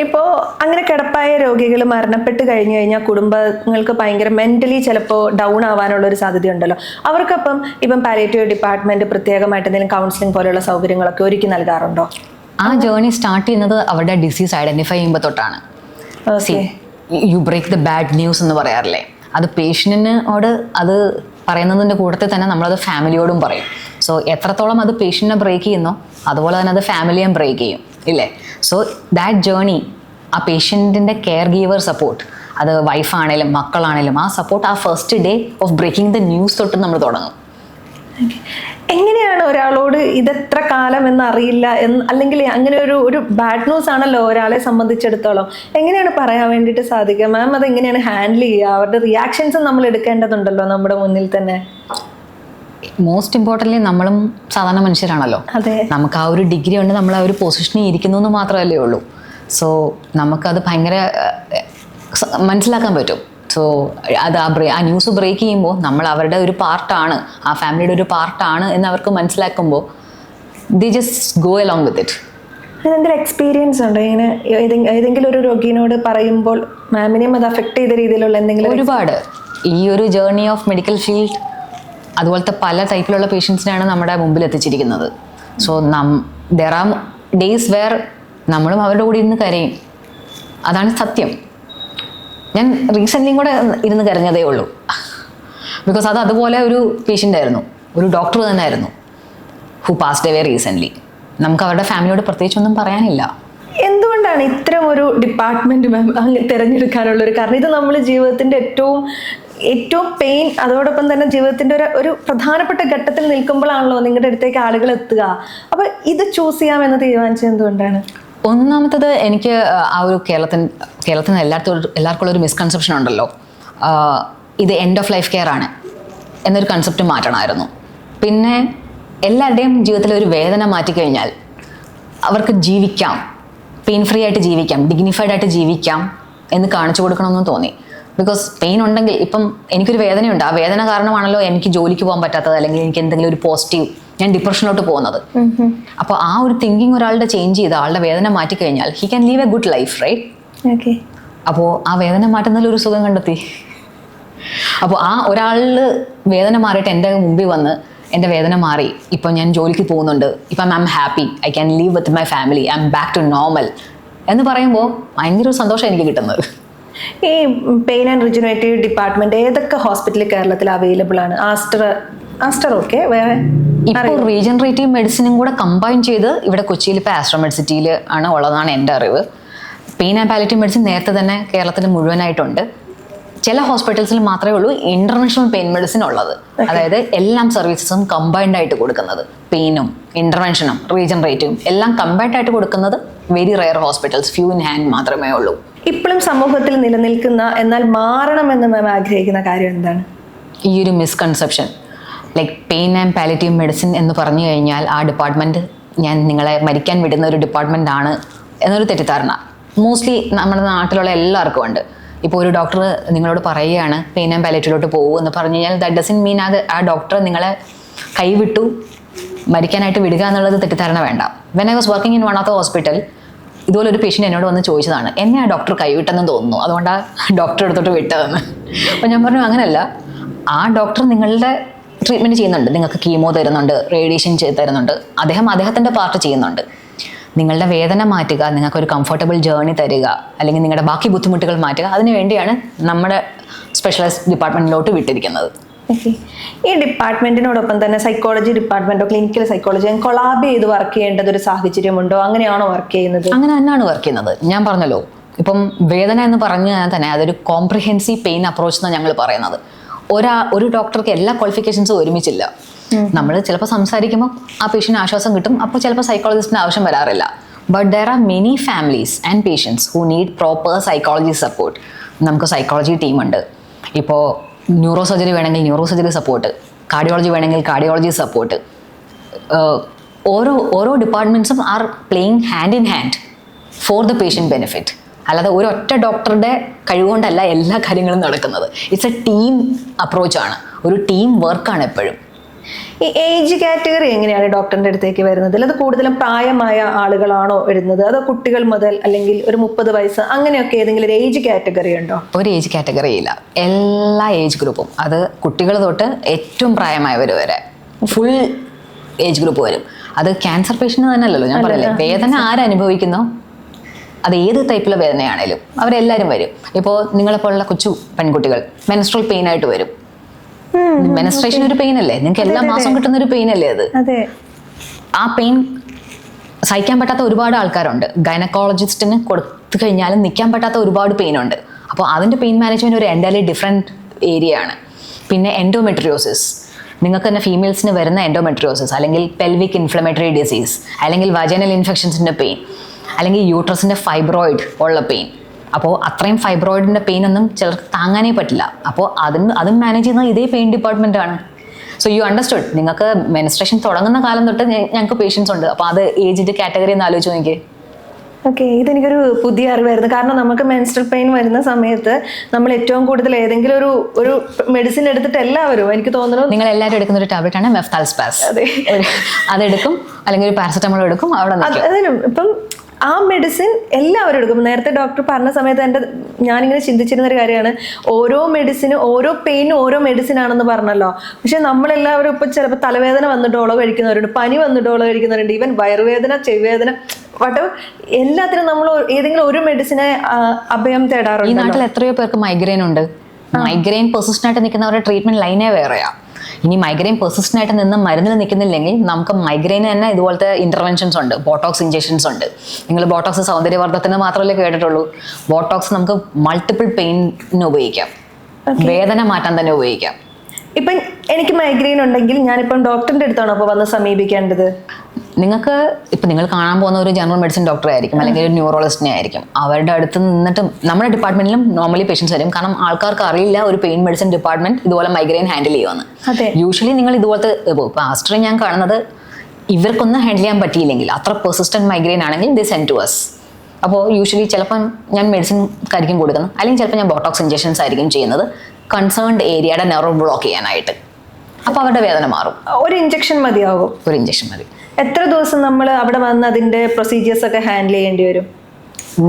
ഇപ്പോൾ അങ്ങനെ കിടപ്പായ രോഗികൾ മരണപ്പെട്ട് കഴിഞ്ഞു കഴിഞ്ഞാൽ കുടുംബങ്ങൾക്ക് ഭയങ്കര മെന്റലി ചിലപ്പോൾ ഡൗൺ ആവാനുള്ള ഒരു സാധ്യതയുണ്ടല്ലോ. അവർക്കപ്പം ഇപ്പം പാലിയേറ്റീവ് ഡിപ്പാർട്ട്മെന്റ് പ്രത്യേകമായിട്ട് എന്തെങ്കിലും കൗൺസിലിംഗ് പോലെയുള്ള സൗകര്യങ്ങളൊക്കെ ഒരുക്കി നൽകാറുണ്ടോ? ആ ജേർണി സ്റ്റാർട്ട് ചെയ്യുന്നത് അവരുടെ ഡിസീസ് ഐഡന്റിഫൈ ചെയ്യുമ്പോൾ തൊട്ടാണ്. You break the bad news എന്ന് പറയാറില്ലേ, അത് പേഷ്യൻറ്റിനോട് അത് പറയുന്നതിൻ്റെ കൂട്ടത്തിൽ തന്നെ നമ്മളത് ഫാമിലിയോടും പറയും. സോ എത്രത്തോളം അത് പേഷ്യൻറ്റിനെ ബ്രേക്ക് ചെയ്യുന്നോ അതുപോലെ തന്നെ അത് ഫാമിലിയെ ബ്രേക്ക് ചെയ്യും, ഇല്ലേ? സോ ദാറ്റ് ജേർണി, ആ പേഷ്യൻറ്റിൻ്റെ കെയർ ഗീവർ സപ്പോർട്ട്, അത് വൈഫാണേലും മക്കളാണേലും, ആ സപ്പോർട്ട് ആ first day of breaking the news തൊട്ട് നമ്മൾ തുടങ്ങും. എങ്ങനെയാണ് ഒരാളോട് ഇതെത്ര കാലം എന്നറിയില്ല അല്ലെങ്കിൽ അങ്ങനെ ഒരു ബാഡ് ന്യൂസ് ആണല്ലോ ഒരാളെ സംബന്ധിച്ചിടത്തോളം, എങ്ങനെയാണ് പറയാൻ വേണ്ടിയിട്ട് സാധിക്കുക? മാം അത് എങ്ങനെയാണ് ഹാൻഡിൽ ചെയ്യുക? അവരുടെ റിയാക്ഷൻസ് നമ്മൾ എടുക്കേണ്ടതുണ്ടല്ലോ നമ്മുടെ മുന്നിൽ തന്നെ. മോസ്റ്റ് ഇമ്പോർട്ടൻ്റ്ലി നമ്മളും സാധാരണ മനുഷ്യരാണല്ലോ. അതെ, നമുക്ക് ആ ഒരു ഡിഗ്രി ഉണ്ട്, നമ്മൾ ആ ഒരു പൊസിഷനിൽ ഇരിക്കുന്നു എന്ന് മാത്രമല്ലേ ഉള്ളൂ. സോ നമുക്കത് ഭയങ്കര മനസ്സിലാക്കാൻ പറ്റും. സോ അത് ആ ന്യൂസ് ബ്രേക്ക് ചെയ്യുമ്പോൾ നമ്മൾ അവരുടെ ഒരു പാർട്ടാണ്, ആ ഫാമിലിയുടെ ഒരു പാർട്ടാണ് എന്ന് അവർക്ക് മനസ്സിലാക്കുമ്പോൾ they just go along with it. എന്തെങ്കിലും എക്സ്പീരിയൻസ് ഉണ്ടോ ഇങ്ങനെ ഏതെങ്കിലും ഒരു രോഗിയോട് പറയുമ്പോൾ മാമിനെയും അത് അഫക്ട് ചെയ്ത രീതിയിലുള്ള എന്തെങ്കിലും? ഒരുപാട്. ഈ ഒരു ജേർണി ഓഫ് മെഡിക്കൽ ഫീൽഡ് അതുപോലത്തെ പല ടൈപ്പിലുള്ള പേഷ്യൻസിനാണ് നമ്മുടെ മുമ്പിൽ എത്തിച്ചിരിക്കുന്നത്. So there are days where നമ്മളും അവരുടെ കൂടെ ഇരുന്ന് കരയും, അതാണ് സത്യം. ഞാൻ റീസെൻ്റ്ലിയും കൂടെ ഇരുന്ന് കരഞ്ഞതേ ഉള്ളൂ. ബിക്കോസ് അത് അതുപോലെ ഒരു പേഷ്യൻ്റ് ആയിരുന്നു, ഒരു ഡോക്ടർ തന്നെ ആയിരുന്നു, ഹു പാസ്ഡ് അവേ റീസെൻ്റ്ലി. നമുക്ക് അവരുടെ ഫാമിലിയോട് പ്രത്യേകിച്ചൊന്നും പറയാനില്ല. എന്തുകൊണ്ടാണ് ഇത്തരം ഒരു ഡിപ്പാർട്ട്മെന്റ് മാം തിരഞ്ഞെടുക്കാനുള്ളൊരു കാരണം? ഇത് നമ്മൾ ജീവിതത്തിൻ്റെ ഏറ്റവും പെയിൻ, അതോടൊപ്പം തന്നെ ജീവിതത്തിൻ്റെ ഒരു പ്രധാനപ്പെട്ട ഘട്ടത്തിൽ നിൽക്കുമ്പോഴാണല്ലോ നിങ്ങളുടെ അടുത്തേക്ക് ആളുകൾ എത്തുക. അപ്പോൾ ഇത് ചൂസ് ചെയ്യാമെന്ന് തീരുമാനിച്ചത് എന്തുകൊണ്ടാണ്? ഒന്നാമത്തത്, എനിക്ക് ആ ഒരു കേരളത്തിൽ എല്ലാവർക്കും ഉള്ളൊരു മിസ്കൺസെപ്ഷൻ ഉണ്ടല്ലോ, ഇത് എൻഡ് ഓഫ് ലൈഫ് കെയർ ആണ് എന്നൊരു കൺസെപ്റ്റ് മാറ്റണമായിരുന്നു. പിന്നെ എല്ലാവരുടെയും ജീവിതത്തിൽ ഒരു വേദന മാറ്റിക്കഴിഞ്ഞാൽ അവർക്ക് ജീവിക്കാം, പെയിൻ ഫ്രീ ആയിട്ട് ജീവിക്കാം, ഡിഗ്നിഫൈഡ് ആയിട്ട് ജീവിക്കാം എന്ന് കാണിച്ചു കൊടുക്കണമെന്ന് തോന്നി. ബിക്കോസ് പെയിൻ ഉണ്ടെങ്കിൽ, ഇപ്പം എനിക്കൊരു വേദനയുണ്ട്, ആ വേദന കാരണമാണല്ലോ എനിക്ക് ജോലിക്ക് പോകാൻ പറ്റാത്തത്, അല്ലെങ്കിൽ എനിക്ക് എന്തെങ്കിലും ഒരു പോസിറ്റീവ്, ഞാൻ ഡിപ്രഷനിലോട്ട് പോകുന്നത്. അപ്പോൾ ആ ഒരു തിങ്കിങ് ഒരാളുടെ ചേഞ്ച് ചെയ്ത് ആളുടെ വേദന മാറ്റിക്കഴിഞ്ഞാൽ he can live a good life, right? അപ്പോൾ ആ വേദന മാറ്റുന്നതിൽ ഒരു സുഖം കണ്ടെത്തി. അപ്പോൾ ആ ഒരാളിൽ വേദന മാറിയിട്ട് എൻ്റെ മുമ്പിൽ വന്ന് എൻ്റെ വേദന മാറി, ഇപ്പം ഞാൻ ജോലിക്ക് പോകുന്നുണ്ട്, ഇപ്പം I am happy, I can live with my family, I am back to normal എന്ന് പറയുമ്പോൾ ഭയങ്കര ഒരു സന്തോഷം എനിക്ക് കിട്ടുന്നത്. ഈ പെയിൻ ആൻഡ് റിജനറേറ്റീവ് ഡിപ്പാർട്ട്മെന്റ് ഏതൊക്കെ ഹോസ്പിറ്റലിൽ കേരളത്തിൽ അവൈലബിൾ ആണ്? ആസ്റ്റർ ഓക്കെ, വേറെ ഇപ്പോൾ റീജനറേറ്റീവ് മെഡിസിനും കൂടെ കമ്പൈൻ ചെയ്ത് ഇവിടെ കൊച്ചിയിൽ ഇപ്പോൾ ആസ്ട്രോ മെഡിസിറ്റിയിൽ ആണ് ഉള്ളതാണ് എൻ്റെ അറിവ്. പെയിൻ ആൻഡ് പാലിയേറ്റീവ് മെഡിസിൻ നേരത്തെ തന്നെ കേരളത്തിൽ മുഴുവനായിട്ടുണ്ട്. ചില ഹോസ്പിറ്റൽസിൽ മാത്രമേ ഉള്ളൂ ഇന്റർനാഷണൽ പെയിൻ മെഡിസിൻ ഉള്ളത്. അതായത് എല്ലാം സർവീസസും കമ്പൈൻഡ് ആയിട്ട് കൊടുക്കുന്നത്, പെയിനും ഇന്റർവെൻഷനും റീജനറേറ്റീവും എല്ലാം കമ്പൈൻഡ് ആയിട്ട് കൊടുക്കുന്നത് very rare hospitals, few in hand മാത്രമേ ഉള്ളൂ. ഇപ്പോഴും സമൂഹത്തിൽ നിലനിൽക്കുന്ന എന്നാൽ മാറണമെന്ന് മാം ആഗ്രഹിക്കുന്ന കാര്യം എന്താണ്? ഈ ഒരു misconception, like pain and palliative medicine എന്ന് പറഞ്ഞു കഴിഞ്ഞാൽ ആ ഡിപ്പാർട്ട്മെന്റ് ഞാൻ നിങ്ങളെ മരിക്കാൻ വിടുന്ന ഒരു ഡിപ്പാർട്ട്മെന്റ് ആണ് എന്നൊരു തെറ്റിദ്ധാരണ മോസ്റ്റ്ലി നമ്മുടെ നാട്ടിലുള്ള എല്ലാവർക്കും ഉണ്ട്. ഇപ്പോൾ ഒരു ഡോക്ടർ നിങ്ങളോട് പറയുകയാണ് പെയിൻ ആൻഡ് പാലിയേറ്റീവിലോട്ട് പോകും എന്ന് പറഞ്ഞു കഴിഞ്ഞാൽ ദാറ്റ് ഡസൻ മീൻ ആ ഡോക്ടർ നിങ്ങളെ കൈവിട്ടു മരിക്കാനായിട്ട് വിടുക എന്നുള്ളത് തെറ്റിദ്ധാരണ വേണ്ട. When I was working in one of the hospital, ഇതുപോലെ ഒരു പേഷ്യൻ്റ് എന്നോട് വന്ന് ചോദിച്ചതാണ്, എന്നെ ആ ഡോക്ടർ കൈവിട്ടെന്ന് തോന്നുന്നു, അതുകൊണ്ടാണ് ഡോക്ടർ എടുത്തോട്ട് വിട്ടതെന്ന്. അപ്പോൾ ഞാൻ പറഞ്ഞു അങ്ങനെയല്ല, ആ ഡോക്ടർ നിങ്ങളുടെ ട്രീറ്റ്മെൻറ്റ് ചെയ്യുന്നുണ്ട്, നിങ്ങൾക്ക് കീമോ തരുന്നുണ്ട്, റേഡിയേഷൻ തരുന്നുണ്ട്, അദ്ദേഹത്തിൻ്റെ പാർട്ട് ചെയ്യുന്നുണ്ട്. നിങ്ങളുടെ വേദന മാറ്റുക, നിങ്ങൾക്കൊരു കംഫർട്ടബിൾ ജേർണി തരിക, അല്ലെങ്കിൽ നിങ്ങളുടെ ബാക്കി ബുദ്ധിമുട്ടുകൾ മാറ്റുക, അതിനു വേണ്ടിയാണ് നമ്മുടെ സ്പെഷ്യലൈസ്ഡ് ഡിപ്പാർട്ട്മെൻറ്റിലോട്ട് വിട്ടിരിക്കുന്നത്. ഈ ഡിപ്പാർട്ട്മെന്റിനോടൊപ്പം തന്നെ സൈക്കോളജി ഡിപ്പാർട്ട്മെന്റോ ക്ലിനിക്കൽ സൈക്കോളജി കൊളാബ് ചെയ്ത് വർക്ക് ചെയ്യേണ്ടത് ഒരു സാഹചര്യമുണ്ടോ? അങ്ങനെയാണോ വർക്ക് ചെയ്യുന്നത്? അങ്ങനെ തന്നെയാണ് വർക്ക് ചെയ്യുന്നത്. ഞാൻ പറഞ്ഞല്ലോ, ഇപ്പം വേദന എന്ന് പറഞ്ഞാൽ തന്നെ അതൊരു കോംപ്രിഹെൻസീവ് പെയിൻ അപ്രോച്ച് എന്നാണ് ഞങ്ങൾ പറയുന്നത്. ഒരു ഡോക്ടർക്ക് എല്ലാ ക്വാളിഫിക്കേഷൻസും ഒരുമിച്ചില്ല. നമ്മൾ ചിലപ്പോൾ സംസാരിക്കുമ്പോൾ ആ പേഷ്യൻ്റ് ആശ്വാസം കിട്ടും, അപ്പോൾ ചിലപ്പോൾ സൈക്കോളജിസ്റ്റിന് ആവശ്യം വരാറില്ല. But there are many families and patients who need proper psychology support. നമുക്ക് സൈക്കോളജി ടീമുണ്ട്. ഇപ്പോൾ ന്യൂറോ സർജറി വേണമെങ്കിൽ ന്യൂറോ സർജറി സപ്പോർട്ട്, കാർഡിയോളജി വേണമെങ്കിൽ കാർഡിയോളജി സപ്പോർട്ട്. ഓരോ ഡിപ്പാർട്ട്മെൻറ്റ്സും are playing hand in hand for the patient benefit. അല്ലാതെ ഒരൊറ്റ ഡോക്ടറുടെ കഴിവുകൊണ്ടല്ല എല്ലാ കാര്യങ്ങളും നടക്കുന്നത്. ഇറ്റ്സ് എ ടീം അപ്രോച്ചാണ്, ഒരു ടീം വർക്കാണ് എപ്പോഴും. ഈ ഏജ് കാറ്റഗറി എങ്ങനെയാണ് ഡോക്ടറിന്റെ അടുത്തേക്ക് വരുന്നത്? അത് കൂടുതലും പ്രായമായ ആളുകളാണോ വരുന്നത്, അതോ കുട്ടികൾ മുതൽ അല്ലെങ്കിൽ ഒരു 30 വയസ്സ് അങ്ങനെയൊക്കെ ഏതെങ്കിലും ഒരു ഏജ് കാറ്റഗറി ഉണ്ടോ? ഒരു ഏജ് കാറ്റഗറി ഇല്ല, എല്ലാ ഏജ് ഗ്രൂപ്പും, അത് കുട്ടികൾ തൊട്ട് ഏറ്റവും പ്രായമായവർ വരെ ഫുൾ ഏജ് ഗ്രൂപ്പ് വരും. അത് ക്യാൻസർ പേഷ്യൻ്റ് തന്നെ അല്ലല്ലോ, ഞാൻ പറയില്ലേ, വേദന ആരനുഭവിക്കുന്നോ അത് ഏത് ടൈപ്പിലെ വേദനയാണേലും അവരെല്ലാവരും വരും. ഇപ്പോൾ നിങ്ങളെപ്പോലുള്ള കൊച്ചു പെൺകുട്ടികൾ മെൻസ്ട്രൽ പെയിൻ ആയിട്ട് വരും. മെൻസ്ട്രേഷൻ ഒരു പെയിൻ അല്ലേ, നിങ്ങൾക്ക് എല്ലാ മാസവും കിട്ടുന്ന ഒരു പെയിൻ അല്ലേ അത്. ആ പെയിൻ സഹിക്കാൻ പറ്റാത്ത ഒരുപാട് ആൾക്കാരുണ്ട്. ഗൈനക്കോളജിസ്റ്റിന് കൊടുത്തു കഴിഞ്ഞാലും നിൽക്കാൻ പറ്റാത്ത ഒരുപാട് പെയിൻ ഉണ്ട്. അപ്പോൾ അതിൻ്റെ പെയിൻ മാനേജ്മെൻറ്റ് ഒരു എൻ്റയർലി ഡിഫറെൻറ്റ് ഏരിയ ആണ്. പിന്നെ എൻഡോമെട്രിയോസിസ്, നിങ്ങൾക്ക് തന്നെ ഫീമെയിൽസിന് വരുന്ന എൻഡോമെട്രിയോസിസ്, അല്ലെങ്കിൽ പെൽവിക് ഇൻഫ്ലമേറ്ററി ഡിസീസ്, അല്ലെങ്കിൽ വജൈനൽ ഇൻഫെക്ഷൻസിൻ്റെ പെയിൻ, അല്ലെങ്കിൽ യൂട്രസിൻ്റെ ഫൈബ്രോയിഡ് ഉള്ള പെയിൻ. അപ്പോൾ അത്രയും ഫൈബ്രോയിഡിൻ്റെ പെയിൻ ഒന്നും ചിലർക്ക് താങ്ങാനേ പറ്റില്ല. അപ്പോൾ അതും മാനേജ് ചെയ്യുന്നത് ഇതേ പെയിൻ ഡിപ്പാർട്ട്മെൻ്റ് ആണ്. സോ യു അണ്ടർസ്റ്റുഡ്, നിങ്ങൾക്ക് മെൻസ്ട്രേഷൻ തുടങ്ങുന്ന കാലം തൊട്ട് ഞങ്ങൾക്ക് പേഷ്യൻസ് ഉണ്ട്. അപ്പോൾ അത് ഏജിൻ്റെ കാറ്റഗറി എന്ന് ആലോചിച്ച് നോക്കിയേ. ഓക്കെ, ഇതെനിക്കൊരു പുതിയ അറിവായിരുന്നു. കാരണം നമുക്ക് മെൻസ്ട്രൽ പെയിൻ വരുന്ന സമയത്ത് നമ്മൾ ഏറ്റവും കൂടുതൽ ഏതെങ്കിലും ഒരു മെഡിസിൻ എടുത്തിട്ട് എല്ലാവരും, എനിക്ക് തോന്നുന്നു നിങ്ങൾ എല്ലാവരും എടുക്കുന്ന ഒരു ടാബ്ലറ്റ് ആണ് മെഫ്താൽസ്പാസ്. അതെടുക്കും, അല്ലെങ്കിൽ ഒരു പാരസെറ്റമോൾ എടുക്കും. അതിനും ഇപ്പം ആ മെഡിസിൻ എല്ലാവരും എടുക്കും. നേരത്തെ ഡോക്ടർ പറഞ്ഞ സമയത്ത് ഞാനിങ്ങനെ ചിന്തിച്ചിരുന്ന ഒരു കാര്യമാണ്, ഓരോ മെഡിസിനും ഓരോ പെയിനും ഓരോ മെഡിസിൻ ആണെന്ന് പറഞ്ഞല്ലോ. പക്ഷെ നമ്മളെല്ലാവരും ഇപ്പം ചിലപ്പോൾ തലവേദന വന്ന് ഡോളോ കഴിക്കുന്നവരുണ്ട്, പനി വന്ന് ഡോളോ കഴിക്കുന്നവരുണ്ട്, ഈവൻ വയറുവേദന, ചെവിവേദന, എല്ലാത്തിനും നമ്മൾ ഏതെങ്കിലും ഒരു മെഡിസിനെ അഭയം തേടാറുണ്ട്. ഈ നാട്ടിൽ എത്രയോ പേർക്ക് മൈഗ്രെയിൻ ഉണ്ട്. മൈഗ്രെയിൻ പെർസിസ്റ്റന്റ് ആയിട്ട് നിൽക്കുന്നവരുടെ ട്രീറ്റ്മെന്റ് ലൈനേ വേറെയാ. ഇനി മൈഗ്രെയിൻ പെർസിസ്റ്റന്റ് ആയിട്ട് നിന്ന് മരുന്നിൽ നിൽക്കുന്നില്ലെങ്കിൽ നമുക്ക് മൈഗ്രെയിന് തന്നെ ഇതുപോലത്തെ ഇന്റർവെൻഷൻസ് ഉണ്ട്. ബോട്ടോക്സ് ഇഞ്ചക്ഷൻസ് ഉണ്ട്. നിങ്ങൾ ബോട്ടോക്സ് സൗന്ദര്യവർദ്ധത്തിന് മാത്രമല്ലേ കേട്ടിട്ടുള്ളൂ. ബോട്ടോക്സ് നമുക്ക് മൾട്ടിപ്പിൾ പെയിന് ഉപയോഗിക്കാം, വേദന മാറ്റാൻ തന്നെ ഉപയോഗിക്കാം. ഇപ്പം എനിക്ക് മൈഗ്രെയിൻ ഉണ്ടെങ്കിൽ ഞാനിപ്പം ഡോക്ടറിന്റെ അടുത്താണോ അപ്പോൾ വന്ന് സമീപിക്കേണ്ടത്? നിങ്ങൾക്ക് ഇപ്പം നിങ്ങൾ കാണാൻ പോകുന്ന ഒരു ജനറൽ മെഡിസിൻ ഡോക്ടറെ ആയിരിക്കും, അല്ലെങ്കിൽ ഒരു ന്യൂറോളജിസ്റ്റിനെ ആയിരിക്കും. അവരുടെ അടുത്ത് നിന്നിട്ട് നമ്മുടെ ഡിപ്പാർട്ട്മെന്റിലും നോർമലി പേഷ്യൻസ് വരും. കാരണം ആൾക്കാർക്ക് അറിയില്ല ഒരു പെയിൻ മെഡിസിൻ ഡിപ്പാർട്ട്മെന്റ് ഇതുപോലെ മൈഗ്രെയിൻ ഹാൻഡിൽ ചെയ്യുമെന്ന്. യൂഷ്വലി നിങ്ങൾ ഇതുപോലത്തെ ഇപ്പോൾ ആസ്റ്ററിൽ ഞാൻ കാണുന്നത് ഇവർക്കൊന്നും ഹാൻഡിൽ ചെയ്യാൻ പറ്റിയില്ലെങ്കിൽ, അത്ര പെർസിസ്റ്റന്റ് മൈഗ്രെയിൻ ആണെങ്കിൽ ദേ സെൻഡ് ടു അസ്. അപ്പോൾ യൂഷ്വലി ചിലപ്പം ഞാൻ മെഡിസിൻ ആയിരിക്കും കൊടുക്കുന്നത്, അല്ലെങ്കിൽ ചിലപ്പോൾ ഞാൻ ബോട്ടോക്സ് ഇഞ്ചക്ഷൻസ് ആയിരിക്കും ചെയ്യുന്നത് കൺസേൺഡ് ഏരിയയുടെ നെർവ് ബ്ലോക്ക് ചെയ്യാനായിട്ട്. അപ്പോൾ അവരുടെ വേദന മാറും. ഒരു ഇഞ്ചക്ഷൻ മതിയാകും? ഒരു ഇഞ്ചക്ഷൻ മതി. എത്ര ദിവസം നമ്മൾ അവിടെ വന്ന് അതിന്റെ പ്രൊസീജിയേഴ്സ് ഒക്കെ ഹാൻഡിൽ ചെയ്യേണ്ടി വരും?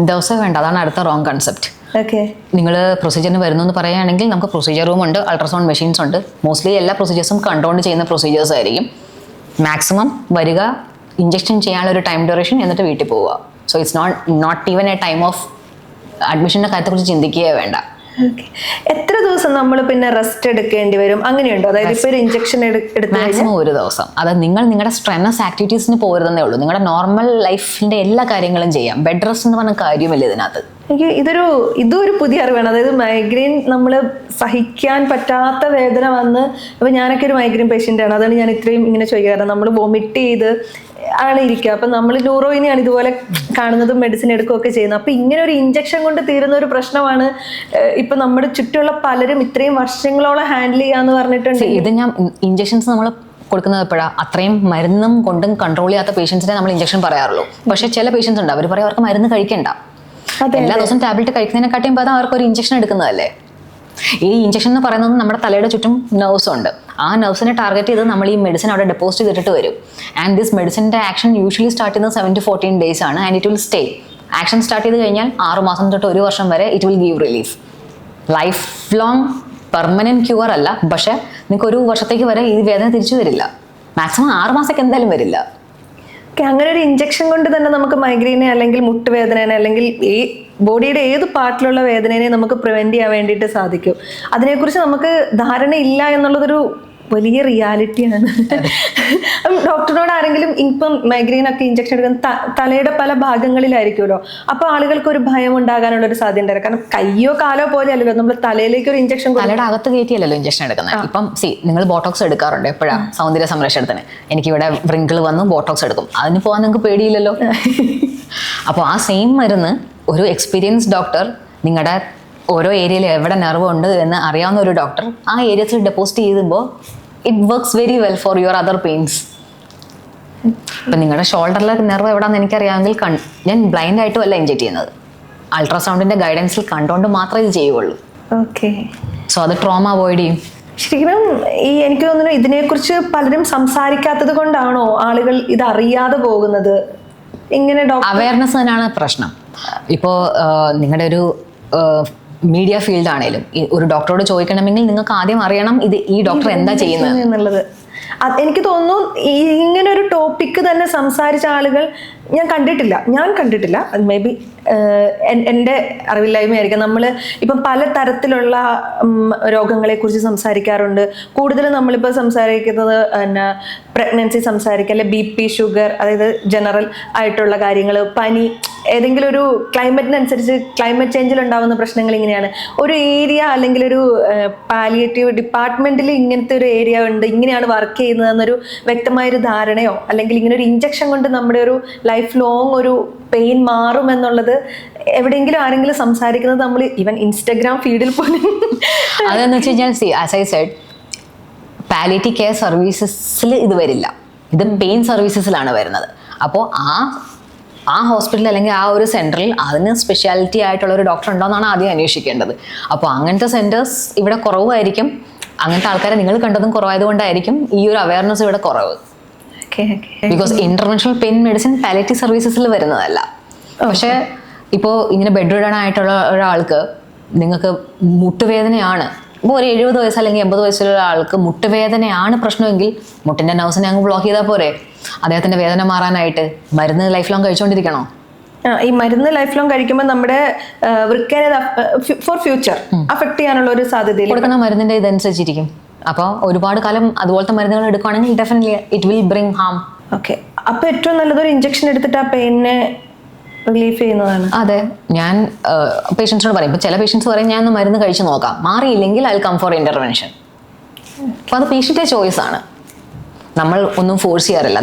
ദിവസം വേണ്ട, അതാണ് അടുത്ത റോങ് കൺസെപ്റ്റ്. ഓക്കെ, നിങ്ങൾ പ്രൊസീജിയറിന് വരുന്നു എന്ന് പറയുകയാണെങ്കിൽ നമുക്ക് പ്രൊസീജിയർ റൂം ഉണ്ട്, അൾട്രാസൗണ്ട് മെഷീൻസ് ഉണ്ട്. മോസ്റ്റ്ലി എല്ലാ പ്രൊസീജിയേഴ്സും കൺട്രോൾ ചെയ്യുന്ന പ്രൊസീജിയേഴ്സ് ആയിരിക്കും. മാക്സിമം വരിക, ഇഞ്ചക്ഷൻ ചെയ്യാനുള്ള ഒരു ടൈം ഡ്യൂറേഷൻ, എന്നിട്ട് വീട്ടിൽ പോവുക. So it's not even a time of അഡ്മിഷൻ്റെ കാര്യത്തെക്കുറിച്ച് ചിന്തിക്കുകയേ വേണ്ട. എത്ര ദിവസം നമ്മൾ പിന്നെ റെസ്റ്റ് എടുക്കേണ്ടി വരും? അങ്ങനെയുണ്ടോ? അതായത് ഇപ്പോൾ ഒരു ഇഞ്ചക്ഷൻ എടുത്ത് മാക്സിമം ഒരു ദിവസം. അത് നിങ്ങളുടെ സ്ട്രെസ് ആക്ടിവിറ്റീസിന് പോരുന്നതേ ഉള്ളൂ. നിങ്ങളുടെ നോർമൽ ലൈഫിന്റെ എല്ലാ കാര്യങ്ങളും ചെയ്യാം. ബെഡ് റെസ്റ്റ് എന്ന് പറഞ്ഞ കാര്യമില്ല ഇതിനകത്ത്. എനിക്ക് ഇതും ഒരു പുതിയ അറിവാണ്. അതായത് മൈഗ്രെയിൻ നമ്മൾ സഹിക്കാൻ പറ്റാത്ത വേദന വന്ന്, അപ്പം ഞാനൊക്കെ ഒരു മൈഗ്രെയിൻ പേഷ്യൻ്റ് ആണ്, അതാണ് ഞാൻ ഇത്രയും ഇങ്ങനെ ചോദിക്കാറ്. നമ്മൾ വൊമിറ്റ് ചെയ്ത് ആണ് ഇരിക്കുക. അപ്പം നമ്മൾ ന്യൂറോയിനെയാണ് ഇതുപോലെ കാണുന്നതും മെഡിസിൻ എടുക്കുകയൊക്കെ ചെയ്യുന്നത്. അപ്പം ഇങ്ങനെ ഒരു ഇഞ്ചക്ഷൻ കൊണ്ട് തീരുന്ന ഒരു പ്രശ്നമാണ് ഇപ്പം നമ്മുടെ ചുറ്റുമുള്ള പലരും ഇത്രയും വർഷങ്ങളോളം ഹാൻഡിൽ ചെയ്യാന്ന് പറഞ്ഞിട്ടുണ്ട്. ഇത് ഞാൻ ഇഞ്ചക്ഷൻസ് നമ്മൾ കൊടുക്കുന്നത് എപ്പോഴാണ്? അത്രയും മരുന്നും കൊണ്ടും കൺട്രോൾ ചെയ്യാത്ത പേഷ്യൻസിനെ നമ്മൾ ഇഞ്ചക്ഷൻ പറയാറുള്ളൂ. പക്ഷേ ചില പേഷ്യൻസ് ഉണ്ട്, അവർ പറയും അവർക്ക് മരുന്ന് കഴിക്കണ്ട, എല്ലാ ദിവസവും ടാബ്ലറ്റ് കഴിക്കുന്നതിനെക്കാട്ടിയും പദം അവർക്ക് ഒരു ഇഞ്ചക്ഷൻ എടുക്കുന്നതല്ലേ. ഈ ഇഞ്ചക്ഷൻ എന്ന് പറയുന്നത് നമ്മുടെ തലയുടെ ചുറ്റും നെർവ്സ് ഉണ്ട്. ആ നെർവ്സിനെ ടാർഗറ്റ് ചെയ്ത് നമ്മൾ ഈ മെഡിസിൻ അവിടെ ഡെപ്പോസിറ്റ് ചെയ്തിട്ട് വരും. ആൻഡ് ദിസ് മെഡിസിൻ്റെ ആക്ഷൻ യൂഷ്വലി സ്റ്റാർട്ട് ചെയ്യുന്നത് 7 to 14 days ആണ്. And it will stay. Action start ചെയ്ത് കഴിഞ്ഞാൽ 6 മാസം തൊട്ട് 1 വർഷം വരെ it will give relief. Life long permanent cure അല്ല, പക്ഷെ നിങ്ങൾക്ക് 1 വർഷത്തേക്ക് വരെ ഈ വേദന തിരിച്ചു വരില്ല. മാക്സിമം 6 മാസത്തേക്ക് എന്തായാലും വരില്ല. അങ്ങനെ ഒരു ഇഞ്ചക്ഷൻ കൊണ്ട് തന്നെ നമുക്ക് മൈഗ്രെയിനെ അല്ലെങ്കിൽ മുട്ടുവേദനേനെ അല്ലെങ്കിൽ ഈ ബോഡിയുടെ ഏത് പാർട്ടിലുള്ള വേദനയെ നമുക്ക് പ്രിവെന്റ് ചെയ്യാൻ വേണ്ടിയിട്ട് സാധിക്കും. അതിനെക്കുറിച്ച് നമുക്ക് ധാരണ ഇല്ല എന്നുള്ളതൊരു വലിയ റിയാലിറ്റിയാണ്. ഡോക്ടറിനോട് ആരെങ്കിലും ഇപ്പം മൈഗ്രെയിൻ ഒക്കെ ഇഞ്ചക്ഷൻ എടുക്കുന്ന തലയുടെ പല ഭാഗങ്ങളിലായിരിക്കുമല്ലോ, അപ്പോൾ ആളുകൾക്ക് ഒരു ഭയം ഉണ്ടാകാനുള്ള ഒരു സാധ്യത ഉണ്ടായിരുന്നു. കാരണം കയ്യോ കാലോ പോലെ അല്ലല്ലോ നമ്മൾ തലയിലേക്ക് ഒരു ഇഞ്ചക്ഷൻ, തലയുടെ അകത്ത് കയറ്റിയല്ലോ ഇഞ്ചക്ഷൻ എടുക്കുന്നത്. ഇപ്പം നിങ്ങൾ ബോട്ടോക്സ് എടുക്കാറുണ്ട് എപ്പോഴാണ്? സൗന്ദര്യ സംരക്ഷണത്തിന്. എനിക്കിവിടെ വ്രിങ്കിൾ വന്ന് ബോട്ടോക്സ് എടുക്കും. അതിന് പോകാൻ നിങ്ങൾക്ക് പേടിയില്ലല്ലോ. അപ്പോൾ ആ സെയിം മരുന്ന് ഒരു എക്സ്പീരിയൻസ് ഡോക്ടർ, നിങ്ങളുടെ ഓരോ ഏരിയയിൽ എവിടെ നെർവ് ഉണ്ട് എന്ന് അറിയാവുന്ന ഒരു ഡോക്ടർ ആ ഏരിയസിൽ ഡെപ്പോസിറ്റ് ചെയ്യുമ്പോൾ it works very well for your other pains. ഇപ്പം നിങ്ങളുടെ ഷോൾഡറിലെ നെർവ് എവിടെയാണെന്ന് എനിക്കറിയാമെങ്കിൽ ഞാൻ ബ്ലൈൻഡ് ആയിട്ടും അല്ല ഇഞ്ചെക്ട് ചെയ്യുന്നത്. അൾട്രാസൗണ്ടിൻ്റെ ഗൈഡൻസിൽ കണ്ടുകൊണ്ട് മാത്രമേ ഇത് ചെയ്യുള്ളൂ. ഓക്കെ. സോ അത് ട്രോമ അവോയ്ഡ് ചെയ്യും. ശരിക്കും എനിക്ക് തോന്നുന്നു ഇതിനെക്കുറിച്ച് പലരും സംസാരിക്കാത്തത് കൊണ്ടാണോ ആളുകൾ ഇത് അറിയാതെ പോകുന്നത്? ഇങ്ങനെ അവയർനെസ് തന്നെയാണ് പ്രശ്നം. ഇപ്പോൾ നിങ്ങളുടെ ഒരു മീഡിയ ഫീൽഡ് ആണെങ്കിലും ഒരു ഡോക്ടറോട് ചോദിക്കണമെങ്കിൽ നിങ്ങൾക്ക് ആദ്യം അറിയണം ഇത് ഈ ഡോക്ടർ എന്താ ചെയ്യുന്നത് എന്നുള്ളത്. എനിക്ക് തോന്നുന്നു ഇങ്ങനെ ഒരു ടോപ്പിക്ക് തന്നെ സംസാരിച്ച ആളുകൾ ഞാൻ കണ്ടിട്ടില്ല. മേ ബി എൻ്റെ അറിവില്ലായ്മയായിരിക്കും. നമ്മൾ ഇപ്പം പല തരത്തിലുള്ള രോഗങ്ങളെക്കുറിച്ച് സംസാരിക്കാറുണ്ട്. കൂടുതലും നമ്മളിപ്പോൾ സംസാരിക്കുന്നത് പ്രഗ്നൻസി സംസാരിക്കുക, അല്ലെ BP, ഷുഗർ, അതായത് ജനറൽ ആയിട്ടുള്ള കാര്യങ്ങൾ, പനി, ഏതെങ്കിലും ഒരു ക്ലൈമറ്റിനനുസരിച്ച് ക്ലൈമറ്റ് ചേഞ്ചിൽ ഉണ്ടാകുന്ന പ്രശ്നങ്ങൾ ഇങ്ങനെയാണ്. ഒരു ഏരിയ അല്ലെങ്കിൽ ഒരു പാലിയേറ്റീവ് ഡിപ്പാർട്ട്മെന്റിൽ ഇങ്ങനത്തെ ഒരു ഏരിയ ഉണ്ട്, ഇങ്ങനെയാണ് വർക്ക് ചെയ്യുന്നതെന്നൊരു വ്യക്തമായൊരു ധാരണയോ അല്ലെങ്കിൽ ഇങ്ങനെ ഒരു ഇഞ്ചക്ഷൻ കൊണ്ട് നമ്മുടെ ഒരു ലൈഫ് ലോങ് ഒരു പെയിൻ മാറും എന്നുള്ളത് എവിടെയെങ്കിലും ആരെങ്കിലും സംസാരിക്കുന്നത് നമ്മൾ ഈവൻ ഇൻസ്റ്റഗ്രാം ഫീഡിൽ പോലും അതെന്ന് വെച്ച് കഴിഞ്ഞാൽ as I said palliative care സർവീസസിൽ ഇത് വരില്ല. ഇത് പെയിൻ സർവീസസിലാണ് വരുന്നത്. അപ്പോൾ ആ ഹോസ്പിറ്റൽ അല്ലെങ്കിൽ ആ ഒരു സെൻറ്ററിൽ അതിന് സ്പെഷ്യാലിറ്റി ആയിട്ടുള്ള ഒരു ഡോക്ടർ ഉണ്ടോ എന്നാണ് ആദ്യം അന്വേഷിക്കേണ്ടത്. അപ്പോൾ അങ്ങനത്തെ സെൻറ്റേഴ്സ് ഇവിടെ കുറവായിരിക്കും. അങ്ങനത്തെ ആൾക്കാരെ നിങ്ങൾ കണ്ടതും കുറവായതുകൊണ്ടായിരിക്കും ഈ ഒരു അവയർനെസ് ഇവിടെ കുറവ്. Because interventional pain medicine palliative സർവീസസിൽ വരുന്നതല്ല. പക്ഷേ ഇപ്പോൾ ഇങ്ങനെ ബെഡ് റിഡൺ ആയിട്ടുള്ള ഒരാൾക്ക് നിങ്ങൾക്ക് മുട്ടുവേദനയാണ്, ഇപ്പോൾ ഒരു 70 വയസ്സ് അല്ലെങ്കിൽ 80 വയസ്സുള്ള ആൾക്ക് മുട്ടുവേദനയാണ് പ്രശ്നമെങ്കിൽ മുട്ടിൻ്റെ നർവ്സിനെ അങ്ങ് ബ്ലോക്ക് ചെയ്താൽ പോരെ? അദ്ദേഹത്തിൻ്റെ വേദന മാറാനായിട്ട് മരുന്ന് ലൈഫ് ലോങ് കഴിച്ചുകൊണ്ടിരിക്കണോ? ഈ മരുന്ന് ലൈഫ് ലോങ് കഴിക്കുമ്പോൾ നമ്മുടെ വൃക്കനെ ഫോർ ഫ്യൂച്ചർ അഫക്ട് ചെയ്യാനുള്ള ഒരു സാധ്യത കൊടുക്കുന്ന മരുന്നിൻ്റെ ഇതനുസരിച്ചിരിക്കും. അപ്പോൾ ഒരുപാട് കാലം അതുപോലത്തെ മരുന്നുകൾ എടുക്കുകയാണെങ്കിൽ definitely it will bring harm. Okay. അപ്പോൾ ഏറ്റവും നല്ലതൊരു ഇഞ്ചക്ഷൻ എടുത്തിട്ട് ആ പെയിനെ റിലീഫ് ചെയ്യുന്നതാണ്. അതെ, ഞാൻ പേഷ്യൻസിനോട് പറയും. ഇപ്പോൾ ചില പേഷ്യൻസ് പറയും ഞാൻ ഒന്ന് മരുന്ന് കഴിച്ച് നോക്കാം, മാറിയില്ലെങ്കിൽ I will come for intervention. അപ്പോൾ അത് പേഷ്യൻ്റെ ചോയ്സ് ആണ്, നമ്മൾ ഒന്നും ഫോഴ്സ് ചെയ്യാറില്ല.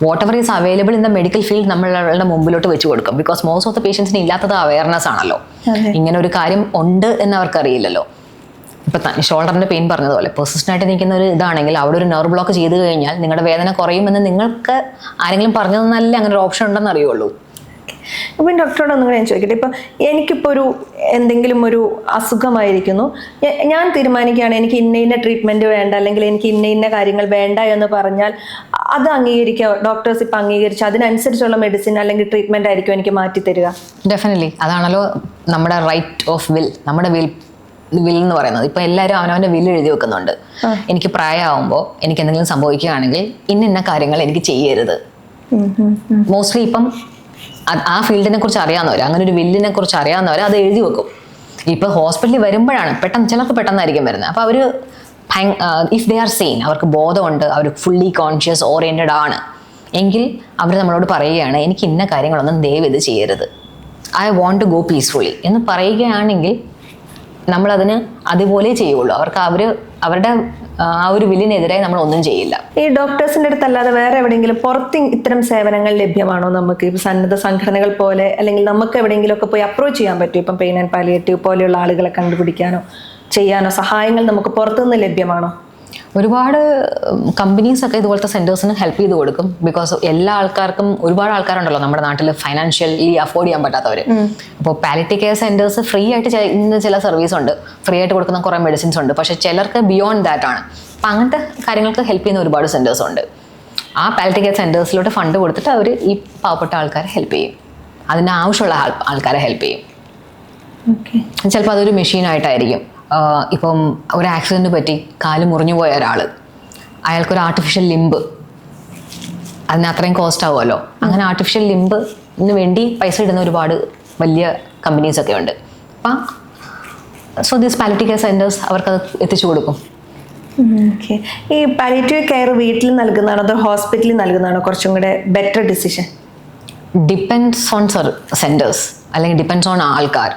Whatever is available in the medical field നമ്മളുടെ മുമ്പിലോട്ട് വെച്ച് കൊടുക്കും. ബിക്കോസ് മോസ്റ്റ് ഓഫ് ദ പേഷ്യൻസിന് ഇല്ലാത്തത് അവയർനെസ് ആണല്ലോ. ഇങ്ങനെ ഒരു കാര്യം ഉണ്ട് എന്ന് അവർക്കറിയില്ലല്ലോ. ഇപ്പം ഷോൾഡറിൻ്റെ പെയിൻ പറഞ്ഞതുപോലെ പെർസിസ്റ്റൻ്റ് ആയിട്ട് നിൽക്കുന്ന ഒരു ഇതാണെങ്കിൽ അവിടെ ഒരു നെർവ് ബ്ലോക്ക് ചെയ്ത് കഴിഞ്ഞാൽ നിങ്ങളുടെ വേദന കുറയുമെന്ന് നിങ്ങൾക്ക് ആരെങ്കിലും പറഞ്ഞു തന്നാലേ അങ്ങനെ ഒരു ഓപ്ഷൻ ഉണ്ടെന്ന് അറിയുള്ളൂ. ഇപ്പം ഡോക്ടറോട് ഒന്നും കൂടെ ഞാൻ ചോദിക്കട്ടെ, ഇപ്പം എനിക്കിപ്പോൾ എന്തെങ്കിലും ഒരു അസുഖമായിരിക്കുന്നു, ഞാൻ തീരുമാനിക്കുകയാണ് എനിക്ക് ഇന്ന ട്രീറ്റ്മെൻറ്റ് വേണ്ട അല്ലെങ്കിൽ എനിക്ക് ഇന്ന കാര്യങ്ങൾ വേണ്ട എന്ന് പറഞ്ഞാൽ അത് അംഗീകരിക്കുക, ഡോക്ടേഴ്സ് ഇപ്പം അംഗീകരിച്ച് അതിനനുസരിച്ചുള്ള മെഡിസിൻ അല്ലെങ്കിൽ ട്രീറ്റ്മെൻറ്റ് ആയിരിക്കും എനിക്ക് മാറ്റി തരിക? ഡെഫിനറ്റ്ലി. അതാണല്ലോ നമ്മുടെ റൈറ്റ് ഓഫ് വിൽ, നമ്മുടെ വിൽ എന്ന് പറയുന്നത്. ഇപ്പം എല്ലാവരും അവനവൻ്റെ വില്ല് എഴുതി വെക്കുന്നുണ്ട്. എനിക്ക് പ്രായമാകുമ്പോൾ എനിക്ക് എന്തെങ്കിലും സംഭവിക്കുകയാണെങ്കിൽ ഇന്ന കാര്യങ്ങൾ എനിക്ക് ചെയ്യരുത്. മോസ്റ്റ്ലി ഇപ്പം ആ ഫീൽഡിനെ കുറിച്ച് അറിയാവുന്നവർ, അങ്ങനെ ഒരു വില്ലിനെ കുറിച്ച് അറിയാവുന്നവർ അത് എഴുതി വെക്കും. ഇപ്പം ഹോസ്പിറ്റലിൽ വരുമ്പോഴാണ് ചിലർക്ക് പെട്ടെന്നായിരിക്കും വരുന്നത്. അപ്പോൾ അവർ ഇഫ് ദേ ആർ സെയിൻ, അവർക്ക് ബോധമുണ്ട്, അവർ ഫുള്ളി കോൺഷ്യസ് ഓറിയൻറ്റഡ് ആണ് എങ്കിൽ അവർ നമ്മളോട് പറയുകയാണ് എനിക്ക് ഇന്ന കാര്യങ്ങളൊന്നും ദയവ് ഇത് ചെയ്യരുത്. I want to go peacefully എന്ന് പറയുകയാണെങ്കിൽ നമ്മളതിന് അതുപോലെ ചെയ്യുള്ളൂ. അവരുടെ ആ ഒരു വില്ലിനെതിരായി നമ്മൾ ഒന്നും ചെയ്യില്ല. ഈ ഡോക്ടേഴ്സിന്റെ അടുത്തല്ലാതെ വേറെ എവിടെയെങ്കിലും പുറത്ത് ഇത്തരം സേവനങ്ങൾ ലഭ്യമാണോ? നമുക്ക് ഇപ്പം സന്നദ്ധ സംഘടനകൾ പോലെ അല്ലെങ്കിൽ നമുക്ക് എവിടെയെങ്കിലും ഒക്കെ പോയി അപ്രോച്ച് ചെയ്യാൻ പറ്റും? ഇപ്പം പെയിൻ ആൻഡ് പാലിയേറ്റീവ് പോലെയുള്ള ആളുകളെ കണ്ടുപിടിക്കാനോ ചെയ്യാനോ സഹായങ്ങൾ നമുക്ക് പുറത്തുനിന്ന് ലഭ്യമാണോ? ഒരുപാട് കമ്പനീസൊക്കെ ഇതുപോലത്തെ സെൻറ്റേഴ്സിന് ഹെൽപ്പ് ചെയ്ത് കൊടുക്കും. ബിക്കോസ് എല്ലാ ആൾക്കാർക്കും ഒരുപാട് ആൾക്കാരുണ്ടല്ലോ നമ്മുടെ നാട്ടിൽ ഫൈനാൻഷ്യലി അഫോർഡ് ചെയ്യാൻ പറ്റാത്തവർ. അപ്പോൾ പാലിയേറ്റീവ് കെയർ സെൻറ്റേഴ്സ് ഫ്രീ ആയിട്ട് ചെയ്യുന്ന ചില സർവീസ് ഉണ്ട്, ഫ്രീ ആയിട്ട് കൊടുക്കുന്ന കുറേ മെഡിസിൻസ് ഉണ്ട്. പക്ഷേ ചിലർക്ക് ബിയോണ്ട് ദാറ്റ് ആണ്. അപ്പം അങ്ങനത്തെ കാര്യങ്ങൾക്ക് ഹെൽപ്പ് ചെയ്യുന്ന ഒരുപാട് സെൻറ്റേഴ്സ് ഉണ്ട്. ആ പാലിയേറ്റീവ് കെയർ സെൻറ്റേഴ്സിലോട്ട് ഫണ്ട് കൊടുത്തിട്ട് അവർ ഈ പാവപ്പെട്ട ആൾക്കാരെ ഹെൽപ്പ് ചെയ്യും, അതിന് ആവശ്യമുള്ള ആൾക്കാരെ ഹെൽപ്പ് ചെയ്യും. ചിലപ്പോൾ അതൊരു മെഷീനായിട്ടായിരിക്കും. ഇപ്പം ഒരു ആക്സിഡൻറ്റ് പറ്റി കാല് മുറിഞ്ഞു പോയ ഒരാൾ, അയാൾക്കൊരു ആർട്ടിഫിഷ്യൽ ലിംബ്, അതിന് അത്രയും കോസ്റ്റ് ആവുമല്ലോ. അങ്ങനെ ആർട്ടിഫിഷ്യൽ ലിംബിന് വേണ്ടി പൈസ ഇടുന്ന ഒരുപാട് വലിയ കമ്പനീസൊക്കെ ഉണ്ട്. അപ്പം so these palliative care centres അവർക്കത് എത്തിച്ചു കൊടുക്കും. ഈ പാലിയേറ്റീവ് കെയർ വീട്ടിൽ നൽകുന്നതാണോ അതോ ഹോസ്പിറ്റലിൽ നൽകുന്നതാണോ കുറച്ചും കൂടെ better decision? Depends on centres അല്ലെങ്കിൽ ഡിപ്പെൻഡ്സ് ഓൺ ആൾക്കാർ.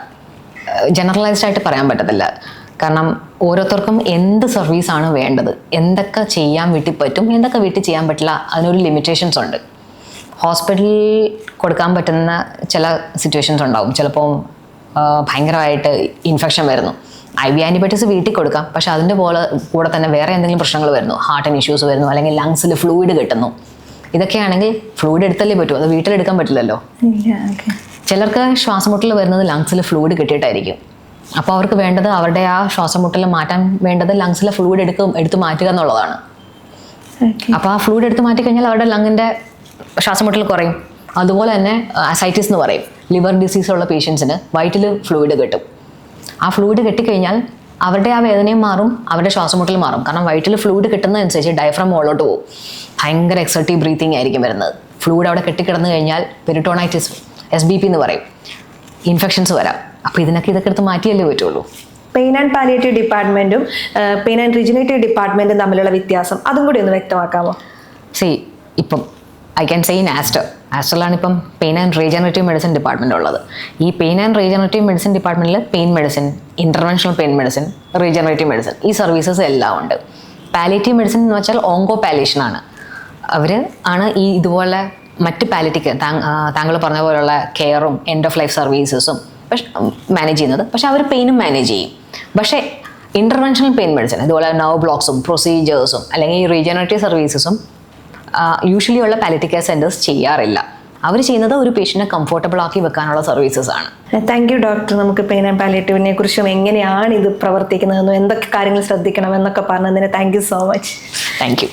ജനറലൈസ്ഡ് ആയിട്ട് പറയാൻ പറ്റത്തില്ല. കാരണം ഓരോരുത്തർക്കും എന്ത് സർവീസാണ് വേണ്ടത്, എന്തൊക്കെ ചെയ്യാൻ വീട്ടിൽ പറ്റും, എന്തൊക്കെ വീട്ടിൽ ചെയ്യാൻ പറ്റില്ല, അതിനൊരു ലിമിറ്റേഷൻസ് ഉണ്ട്. ഹോസ്പിറ്റലിൽ കൊടുക്കാൻ പറ്റുന്ന ചില സിറ്റുവേഷൻസ് ഉണ്ടാവും. ചിലപ്പോൾ ഭയങ്കരമായിട്ട് ഇൻഫെക്ഷൻ വരുന്നു, IV ആൻറ്റിബയോട്ടിക്സ് വീട്ടിൽ കൊടുക്കാം. പക്ഷെ അതിൻ്റെ കൂടെ തന്നെ വേറെ എന്തെങ്കിലും പ്രശ്നങ്ങൾ വരുന്നു, ഹാർട്ടിന് ഇഷ്യൂസ് വരുന്നു, അല്ലെങ്കിൽ ലങ്സിൽ ഫ്ലൂയിഡ് കിട്ടുന്നു. ഇതൊക്കെയാണെങ്കിൽ ഫ്ലൂയിഡ് എടുത്തല്ലേ പറ്റൂ, അത് വീട്ടിലെടുക്കാൻ പറ്റില്ലല്ലോ. ചിലർക്ക് ശ്വാസമുട്ടൽ വരുന്നത് ലങ്സിൽ ഫ്ലൂയിഡ് കിട്ടിയിട്ടായിരിക്കും. അപ്പോൾ അവർക്ക് വേണ്ടത് അവരുടെ ആ ശ്വാസമുട്ടൽ മാറ്റാൻ വേണ്ടത് ലങ്സിലെ ഫ്ലൂയിഡ് എടുത്ത് മാറ്റുക എന്നുള്ളതാണ്. അപ്പോൾ ആ ഫ്ലൂയിഡ് എടുത്ത് മാറ്റി കഴിഞ്ഞാൽ അവരുടെ ലങ്ങിൻ്റെ ശ്വാസമുട്ടൽ കുറയും. അതുപോലെ തന്നെ അസൈറ്റിസ് എന്ന് പറയും, ലിവർ ഡിസീസ് ഉള്ള പേഷ്യൻസിന് വയറ്റിൽ ഫ്ലൂയിഡ് കിട്ടും. ആ ഫ്ലൂയിഡ് കെട്ടിക്കഴിഞ്ഞാൽ അവരുടെ ആ വേദനയും മാറും, അവരുടെ ശ്വാസമുട്ടൽ മാറും. കാരണം വയറ്റിൽ ഫ്ലൂയിഡ് കിട്ടുന്നതനുസരിച്ച് ഡയഫ്രം മുകളിലോട്ട് പോകും, ഭയങ്കര എക്സർട്ടീവ് ബ്രീത്തിങ് ആയിരിക്കും വരുന്നത്. ഫ്ലൂയിഡ് അവിടെ കെട്ടിക്കിടന്ന് കഴിഞ്ഞാൽ പെരിട്ടോണൈറ്റിസ്, SBP എന്ന് പറയും, ഇൻഫെക്ഷൻസ് വരാം. അപ്പോൾ ഇതൊക്കെ എടുത്ത് മാറ്റിയല്ലേ പറ്റുള്ളൂ. പെയിൻ ആൻഡ് പാലിയേറ്റീവ് ഡിപ്പാർട്ട്മെന്റും പെയിൻ ആൻഡ് റീജനറേറ്റീവ് ഡിപ്പാർട്ട്മെന്റും തമ്മിലുള്ള വ്യത്യാസം അതും കൂടി ഒന്ന് വ്യക്തമാക്കാമോ? ഇപ്പം ഐ ക്യാൻ സേ ഇൻ ആസ്റ്ററിലാണ് ഇപ്പം pain and regenerative medicine department ഉള്ളത്. ഈ പെയിൻ ആൻഡ് റീജനറേറ്റീവ് മെഡിസിൻ ഡിപ്പാർട്ട്മെന്റിൽ pain medicine, interventional pain medicine, regenerative medicine, ഈ സർവീസസ് എല്ലാം ഉണ്ട്. പാലിയേറ്റീവ് മെഡിസിൻ എന്ന് വെച്ചാൽ ഓങ്കോ പാലിയേഷൻ ആണ്. അവർ ആണ് ഈ ഇതുപോലെ മറ്റ് പാലിയേറ്റീവ് താങ്കൾ പറഞ്ഞ പോലുള്ള കെയറും എൻഡ് ഓഫ് ലൈഫ് സർവീസസും പക്ഷെ മാനേജ് ചെയ്യുന്നത്. പക്ഷെ അവർ പെയിനും മാനേജ് ചെയ്യും. പക്ഷേ ഇൻ്റർവെൻഷണൽ പെയിൻ മെഡിസിൻ, ഇതുപോലെ നർവ് ബ്ലോക്സും പ്രൊസീജിയേഴ്സും അല്ലെങ്കിൽ റീജനറേറ്റീവ് സർവീസസും യൂഷ്വലി ഉള്ള പാലിയേറ്റീവ് കെയർ സെൻറ്റേഴ്സ് ചെയ്യാറില്ല. അവർ ചെയ്യുന്നത് ഒരു പേഷ്യൻറ്റിനെ കംഫർട്ടബിൾ ആക്കി വെക്കാനുള്ള സർവീസസ് ആണ്. Thank you doctor. നമുക്ക് പെയിൻ ആൻഡ് പാലിയേറ്റീവിനെ കുറിച്ചും എങ്ങനെയാണ് ഇത് പ്രവർത്തിക്കുന്നതെന്നും എന്തൊക്കെ കാര്യങ്ങൾ ശ്രദ്ധിക്കണം എന്നൊക്കെ പറഞ്ഞതിന് thank you so much. Thank you.